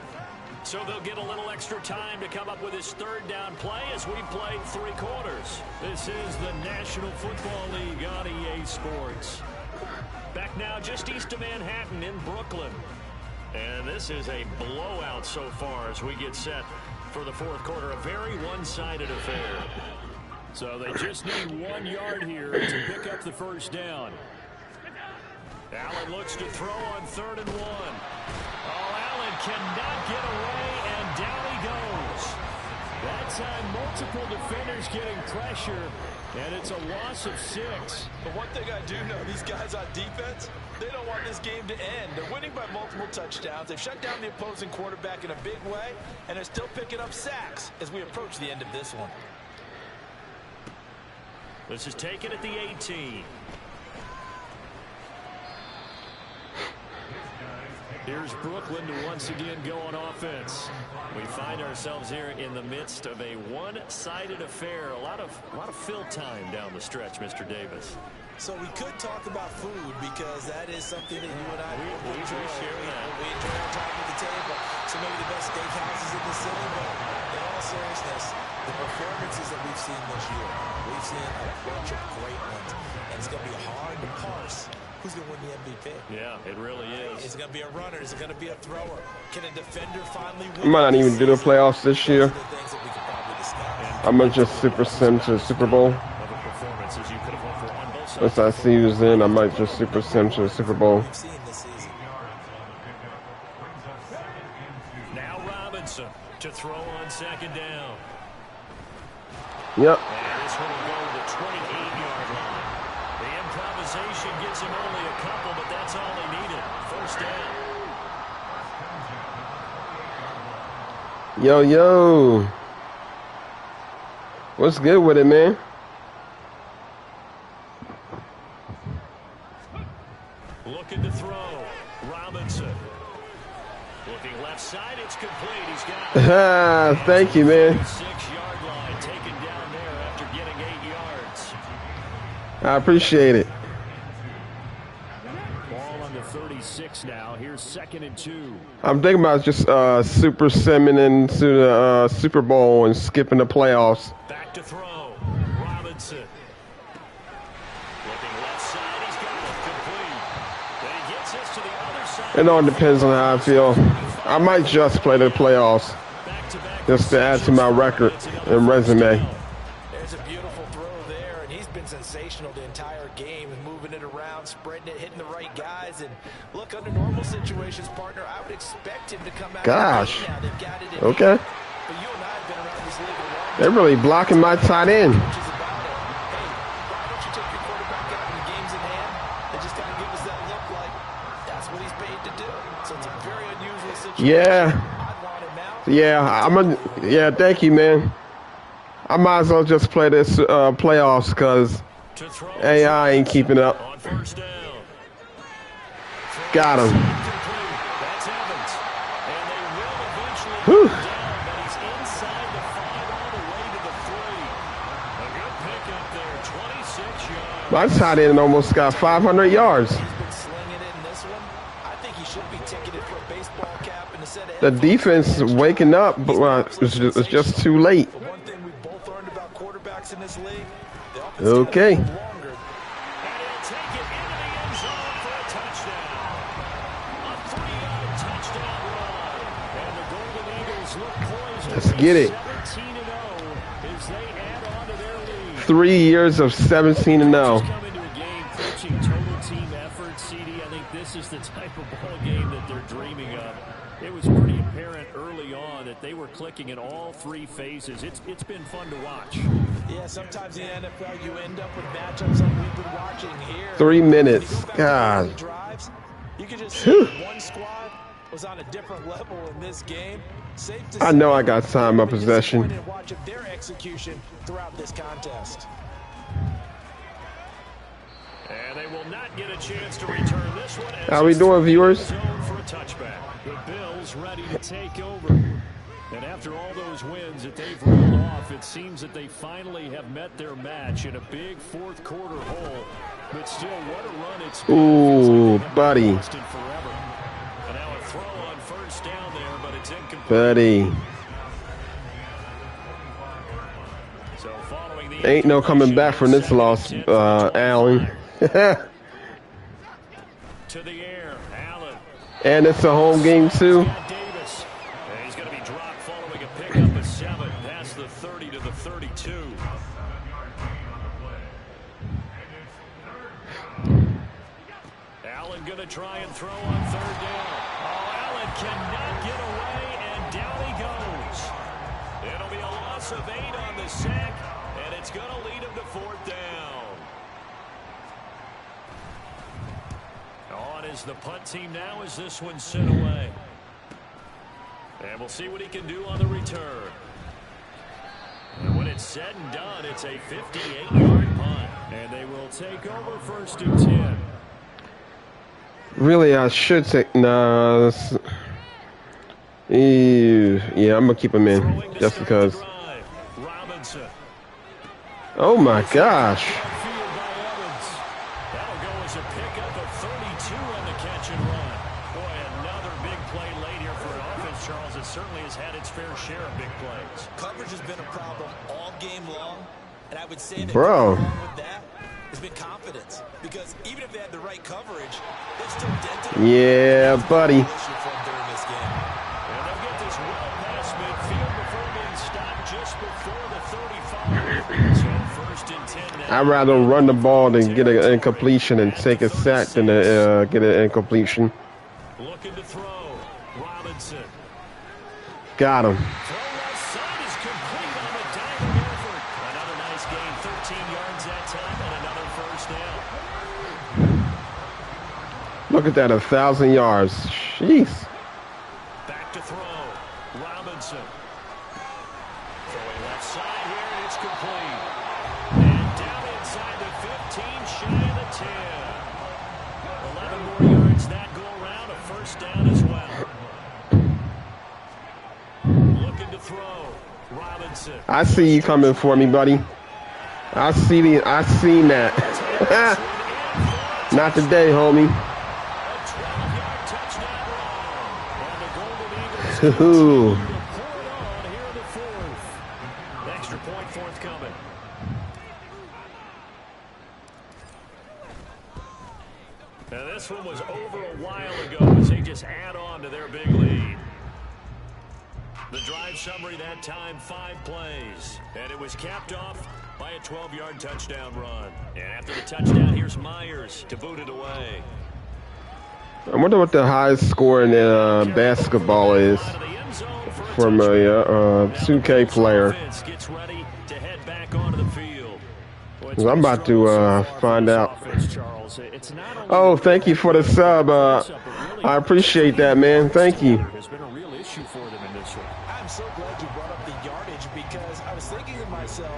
Speaker 2: So they'll get a little extra time to come up with his third down play as we play 3 quarters. This is the National Football League on EA Sports. Back now just east of Manhattan in Brooklyn. And this is a blowout so far as we get set for the fourth quarter. A very one-sided affair.
Speaker 5: So they just need 1 yard here to pick up the first down.
Speaker 2: Allen looks to throw on 3rd and 1. Oh, Allen cannot get away, and down he goes.
Speaker 5: That time, multiple defenders getting pressure, and it's a loss of 6.
Speaker 3: But one thing I do know, these guys on defense, they don't want this game to end. They're winning by multiple touchdowns. They've shut down the opposing quarterback in a big way, and they're still picking up sacks as we approach the end of this one.
Speaker 2: This is taken at the 18.
Speaker 5: Here's Brooklyn to once again go on offense.
Speaker 2: We find ourselves here in the midst of a one-sided affair. A lot of fill time down the stretch, Mr. Davis.
Speaker 3: So we could talk about food because that is something that you and I
Speaker 2: we share that.
Speaker 3: We enjoy our time at the table. So maybe the best steakhouses in the city, but in all seriousness, the performances that we've seen this year, we've seen a bunch of great ones, and it's going to be hard to parse who's going to win the MVP?
Speaker 2: Yeah, it really is.
Speaker 3: Is it going to be a runner? Is it going to be a thrower? Can a defender finally win?
Speaker 4: I might not even do the playoffs this year.
Speaker 3: Those are the things that we could probably discuss.
Speaker 4: I'm gonna just super sim to the Super Bowl.
Speaker 2: Of a performance as you could have hoped for on both sides.
Speaker 4: Once I see who's in, I might just super sim to the Super Bowl.
Speaker 3: We've seen this season.
Speaker 2: Now Robinson to throw on second down.
Speaker 4: Yep.
Speaker 2: And this one will go to the 28-yard line. The improvisation gets him only a couple, but that's all he needed. First down.
Speaker 4: Yo, yo. What's good with it, man?
Speaker 2: Looking to throw. Robinson. Looking left side, it's complete. He's got it.
Speaker 4: Thank you, man.
Speaker 2: 6-yard line taken down there after getting 8 yards.
Speaker 4: I appreciate it.
Speaker 5: Ball on the 36 now. Here's 2nd and 2.
Speaker 4: I'm thinking about just super simming into the Super Bowl and skipping the playoffs.
Speaker 2: Back to throw. Robinson. Looking left side, he's got it complete. Then he gets this to the other side.
Speaker 4: It all depends on how I feel. I might just play the playoffs
Speaker 2: Back-to-back
Speaker 4: just to add to my record and resume.
Speaker 3: There's a beautiful throw there, and he's been sensational the entire game, moving it around, spreading it, hitting the right guys. And look, under normal situations, partner, I would expect him to come out.
Speaker 4: Gosh.
Speaker 3: Now they've got it in
Speaker 4: Okay.
Speaker 3: hand. But you and I have been around this league a long
Speaker 4: They're really blocking my tight end.
Speaker 3: which is about it. Hey, why don't you take your quarterback out when the game's in hand and just kind of give us that look like that's what he's paid to do. So it's a very unusual situation.
Speaker 4: Yeah.
Speaker 3: I'd want him out.
Speaker 4: Yeah, thank you, man. I might as well just play this playoffs because
Speaker 2: to throw.
Speaker 4: AI ain't keeping up.
Speaker 2: On first down.
Speaker 4: Got him.
Speaker 2: That's Evans. And they will eventually
Speaker 4: Whew.
Speaker 2: get him down, but he's inside the 5 all the way to the 3. A good pickup there, 26 yards.
Speaker 4: My tight end almost got 500 yards.
Speaker 3: He's been slinging it in this one. I think he should be ticketed for a baseball cap and a set of
Speaker 4: The
Speaker 3: headphones.
Speaker 4: defense is waking up, but it's just too late.
Speaker 3: But one thing we've both learned about quarterbacks in this league, the offense
Speaker 4: Okay.
Speaker 3: gotta be longer.
Speaker 2: And he'll take it into the end zone for a touchdown. A 3-yard touchdown run. And the Golden Eagles look poised
Speaker 4: Let's
Speaker 2: to
Speaker 4: get it.
Speaker 2: 17-0 as they add on to their lead.
Speaker 4: 3 years of 17-0.
Speaker 5: Come into a game preaching total team effort, CD. I think this is the type of ball game that they're dreaming of. It was pretty apparent early on that they were clicking in all 3 phases. It's been fun to watch.
Speaker 3: Yeah, sometimes in the NFL you end up with matchups like we've been watching here.
Speaker 4: 3 minutes.
Speaker 3: When you go back to early
Speaker 4: God.
Speaker 3: drives, you can just
Speaker 4: Phew.
Speaker 3: see one squad was on a different level in this game. Safe to
Speaker 4: I
Speaker 3: say,
Speaker 4: know I got time of
Speaker 3: I've been
Speaker 4: possession.
Speaker 3: disappointed watching their execution throughout this contest.
Speaker 2: And they will not get a chance to return this one. as
Speaker 4: How we
Speaker 2: it's
Speaker 4: doing, viewers?
Speaker 2: zone for a touchback.
Speaker 5: The Bills ready to take over. And after all those wins that they've rolled off, it seems that they finally have met their match in a big fourth quarter hole. But still, what a run it's been. Feels like
Speaker 4: Ooh,
Speaker 5: they haven't
Speaker 4: buddy.
Speaker 5: lasted forever.
Speaker 2: And now a throw on first down there, but it's incomplete.
Speaker 4: Buddy.
Speaker 2: So following the
Speaker 4: Ain't no coming back from this loss, Allen.
Speaker 2: to the air, Allen.
Speaker 4: And it's a home game, too.
Speaker 2: Scott Davis. And he's going to be dropped following a pickup of 7 past the 30 to the 32. Allen going to try and throw on third down. Oh, Allen cannot get away, and down he goes. It'll be a loss of 8 on the sack, and it's going to lead him to fourth down. On is the punt team now as this one's sent away. And we'll see what he can do on the return. And when it's said and done, it's a 58-yard punt.
Speaker 5: And they will take over first and 10.
Speaker 4: Really, I should take. Nah. Yeah, I'm going to keep him in
Speaker 2: Throwing to
Speaker 4: just
Speaker 2: start
Speaker 4: because.
Speaker 2: the drive. Robinson.
Speaker 4: Oh, my gosh.
Speaker 2: Field by Evans. That'll go as a pickup of 32 on the catch and run. Boy, another big play late here for an offense, Charles, that certainly has had its fair share of big plays.
Speaker 3: Coverage has been a problem all game long, and I would say that
Speaker 4: Bro.
Speaker 3: along with that has been confidence. Because even if they had the right coverage, they've still dented.
Speaker 4: Yeah, buddy.
Speaker 2: And they'll get this well past midfield before being stopped just before the 35. So first and 10 now.
Speaker 4: I'd rather run the ball than get an incompletion and take a sack than get an incompletion.
Speaker 2: Looking to throw. Robinson.
Speaker 4: Got him.
Speaker 2: Throw left side is complete on the diving effort. Another nice gain, 13 yards that time, and another first down.
Speaker 4: Look at that, 1,000 yards. Jeez.
Speaker 2: Back to throw. Robinson. Throwing left side here, and it's complete. And down inside the 15, shy of the 10. 11 more yards that go around, a first down as well. Looking to throw. Robinson.
Speaker 4: I see you coming for me, buddy. I seen that. Not today, homie. Ooh.
Speaker 2: Extra point forthcoming. And this one was over a while ago as they just add on to their big lead. The drive summary that time, 5 plays. And it was capped off by a 12-yard touchdown run. And after the touchdown, here's Myers to boot it away.
Speaker 4: I wonder what the highest score in basketball is from a 2K player.
Speaker 2: Gets ready to head back onto the field.
Speaker 4: I'm about to find out. Oh, thank you for the sub. I appreciate that, man. Thank you.
Speaker 5: Has been a real issue for them in this one.
Speaker 3: I'm so glad you brought up the yardage because I was thinking to myself,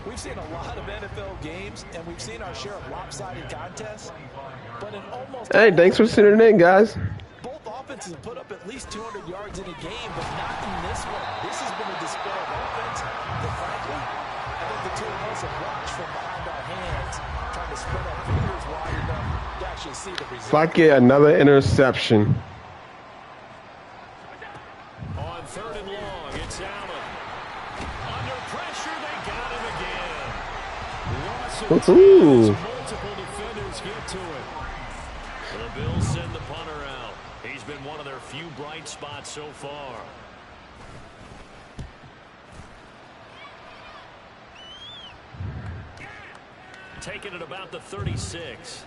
Speaker 3: we've seen a lot of NFL games and we've seen our share of lopsided contests, but in almost
Speaker 4: Hey, thanks for sending it in, guys.
Speaker 3: both offenses have put up at least 200 yards in a game, but not in this one. This has been a display of offense that, frankly, I think the two of us have watched from behind our hands, trying to spread our fingers wide enough to actually see the result.
Speaker 4: If I get another interception.
Speaker 2: On 3rd and long, it's Allen. Under pressure, they got him again.
Speaker 4: Woohoo.
Speaker 2: Multiple defenders get to it. The Bills send the punter out. He's been one of their few bright spots so far. Taking it about the 36.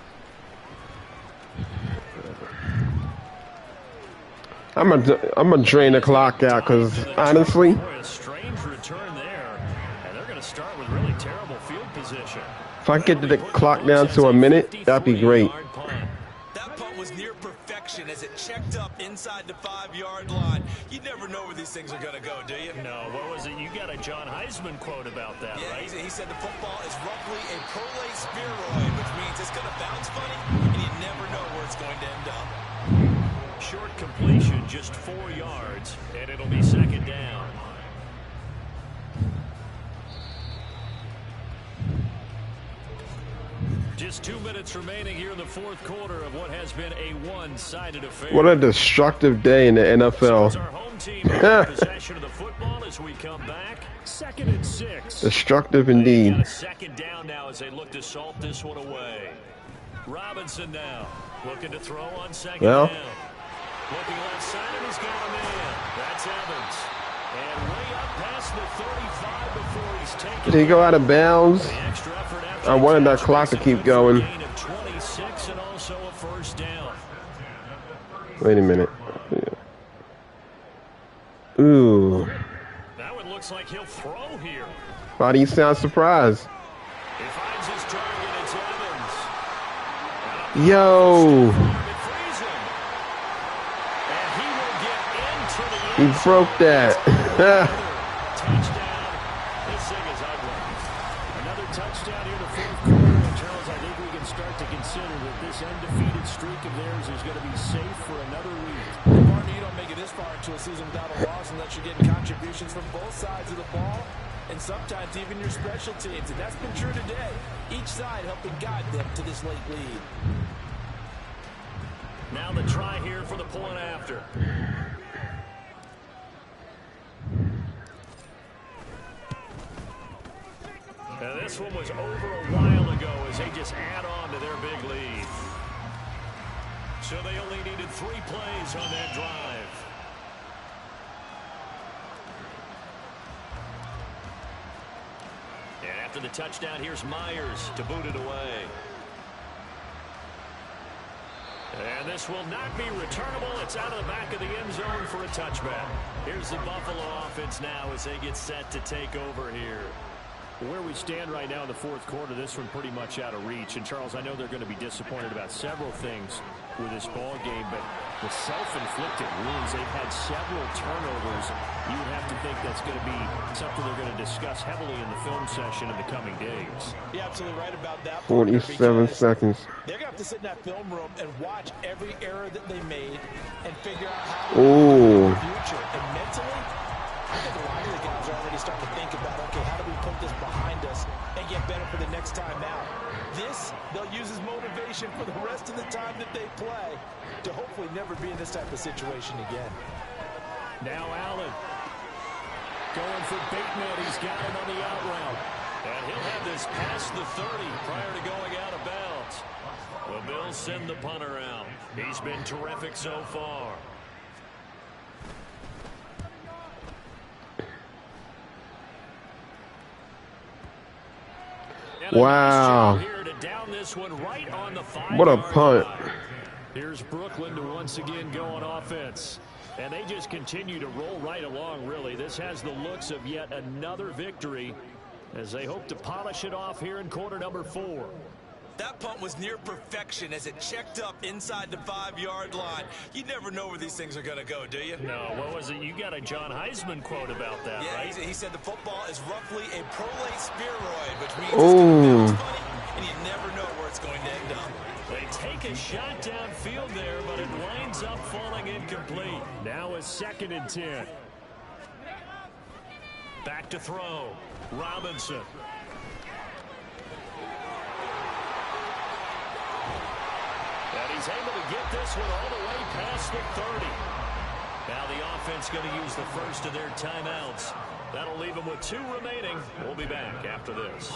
Speaker 4: I'm gonna drain the clock out because honestly,
Speaker 2: Boy, a strange return there. And they're going to start with really terrible field position.
Speaker 4: if I get the clock down to a minute, that'd be great.
Speaker 3: That punt was near perfection as it checked up inside the 5-yard line. You never know where these things are going to go, do you?
Speaker 2: No, what was it? You got a John Heisman quote about that,
Speaker 3: Yeah,
Speaker 2: right?
Speaker 3: he said the football is roughly a prolate spheroid, which means it's going to bounce funny, and you never know where it's going to end up.
Speaker 2: Short completion, just 4 yards, and it'll be 2nd down. Just 2 minutes remaining here in the 4th quarter of what has been a one-sided affair.
Speaker 4: What a destructive day in the NFL.
Speaker 2: So our home team in possession of the football as we come back. 2nd and 6.
Speaker 4: Destructive
Speaker 2: They've
Speaker 4: indeed.
Speaker 2: got a 2nd down now as they look to salt this one away. Robinson now looking to throw on 2nd
Speaker 4: Well.
Speaker 2: down. Looking left side, and he's got a man. That's Evans. And way up past the 35 before he's taken.
Speaker 4: Did he go out of bounds?
Speaker 2: The extra effort after
Speaker 4: I wanted that
Speaker 2: the
Speaker 4: clock to
Speaker 2: catch
Speaker 4: keep
Speaker 2: makes it for a
Speaker 4: going.
Speaker 2: gain of 26 and also a first down.
Speaker 4: Wait a minute. Ooh.
Speaker 2: That one looks like he'll throw here.
Speaker 4: Why do you sound surprised?
Speaker 2: He finds his target. It's Evans.
Speaker 4: Yo.
Speaker 2: It frees him. And he will get into the
Speaker 4: He
Speaker 2: end zone.
Speaker 4: broke that.
Speaker 2: Touchdown. This thing is ugly. Another touchdown here in the 4th quarter. And Charles, I think we can start to consider that this undefeated streak of theirs is going to be safe for another week.
Speaker 3: Partner, you don't make it this far into a season without a loss unless you're getting contributions from both sides of the ball and sometimes even your special teams. And that's been true today. Each side helping guide them to this late lead.
Speaker 2: Now the try here for the point after. And this this one was over a while ago as they just add on to their big lead. So they only needed 3 plays on that drive. And after the touchdown, here's Myers to boot it away. And this will not be returnable. It's out of the back of the end zone for a touchback. Here's the Buffalo offense now as they get set to take over here.
Speaker 5: Where we stand right now in the fourth quarter, this one pretty much out of reach. And, Charles, I know they're going to be disappointed about several things with this ball game, but the self-inflicted wounds, they've had several turnovers. You would have to think that's going to be something they're going to discuss heavily in the film session in the coming days.
Speaker 3: You're absolutely right about that.
Speaker 4: 47 seconds.
Speaker 3: They're going to have to sit in that film room and watch every error that they made and figure out how to
Speaker 4: Ooh.
Speaker 3: the future. And mentally, I think a lot of the guys are already starting to think about, okay, how do we put this behind us and get better for the next time out? This, they'll use as motivation for the rest of the time that they play to hopefully never be in this type of situation again.
Speaker 5: Now Allen going for Bateman. He's got him on the out route.
Speaker 2: And he'll have this past the 30 prior to going out of bounds. The Bills send the punter out. He's been terrific so far.
Speaker 4: Wow. What a punt.
Speaker 5: Here's Brooklyn to once again go on offense. And they just continue to roll right along, really. This has the looks of yet another victory as they hope to polish it off here in quarter number 4.
Speaker 8: That punt was near perfection as it checked up inside the 5-yard line. You never know where these things are going to go, do you?
Speaker 2: No, what was it? You got a John Heisman quote about that,
Speaker 8: yeah,
Speaker 2: right?
Speaker 8: He said the football is roughly a prolate spheroid, which means it's going to bounce funny, and you never know where it's going to end up.
Speaker 2: They take a shot downfield there, but it winds up falling incomplete.
Speaker 5: Now a 2nd and 10.
Speaker 2: Back to throw. Robinson. And he's able to get this one all the way past the 30. Now the offense going to use the first of their timeouts. That'll leave them with 2 remaining. We'll be back after this.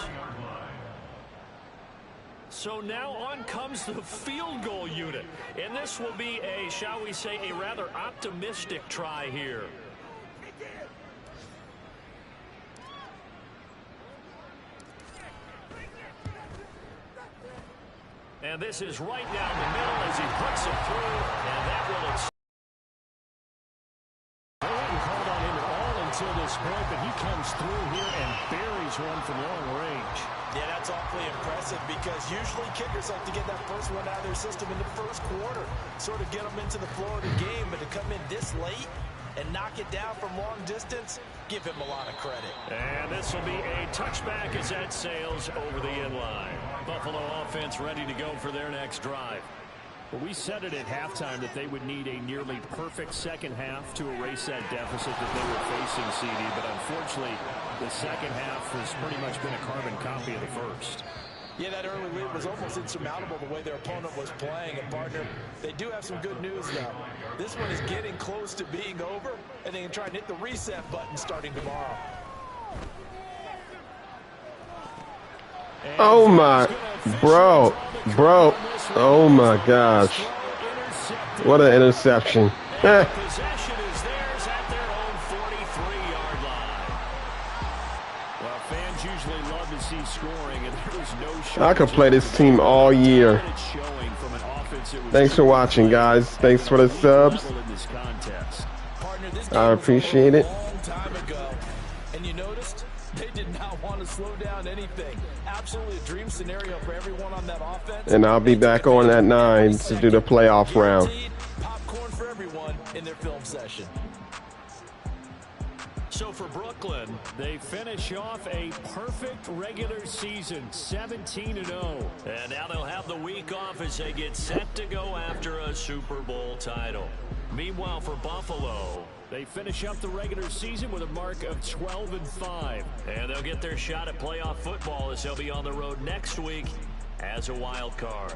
Speaker 2: So now on comes the field goal unit. And this will be a, shall we say, a rather optimistic try here. And this is right down the middle as he puts it through, and that will
Speaker 5: They hadn't called on him at all until this point, but he comes through here and buries one from long range.
Speaker 3: Yeah, that's awfully impressive because usually kickers like to get that first one out of their system in the first quarter, sort of get them into the flow of the game, but to come in this late and knock it down from long distance, give him a lot of credit.
Speaker 2: And this will be a touchback as that sails over the end line. Buffalo offense ready to go for their next drive.
Speaker 5: Well, we said it at halftime that they would need a nearly perfect second half to erase that deficit that they were facing, CD, but unfortunately the second half has pretty much been a carbon copy of the first.
Speaker 3: Yeah, that early lead was almost insurmountable the way their opponent was playing. And, partner, they do have some good news, though. This one is getting close to being over, and they can try and hit the reset button starting tomorrow.
Speaker 4: Oh, my. Bro. Oh, my gosh. What an interception.
Speaker 2: Possession is theirs at their own 43-yard line.
Speaker 5: Well, fans usually love to see scoring, and there was no shot.
Speaker 4: I could play this team all year. Thanks for watching, guys. Thanks for the subs. I appreciate it.
Speaker 3: And you noticed they did not want to slow down anything. Absolutely a dream scenario for everyone on that offense.
Speaker 4: And I'll be back on at 9 to do the playoff round.
Speaker 3: Popcorn for everyone in their film session.
Speaker 5: So for Brooklyn, they finish off a perfect regular season, 17-0.
Speaker 2: And now they'll have the week off as they get set to go after a Super Bowl title. Meanwhile, for Buffalo,
Speaker 5: they finish up the regular season with a mark of 12-5.
Speaker 2: And they'll get their shot at playoff football as they'll be on the road next week as a wild card.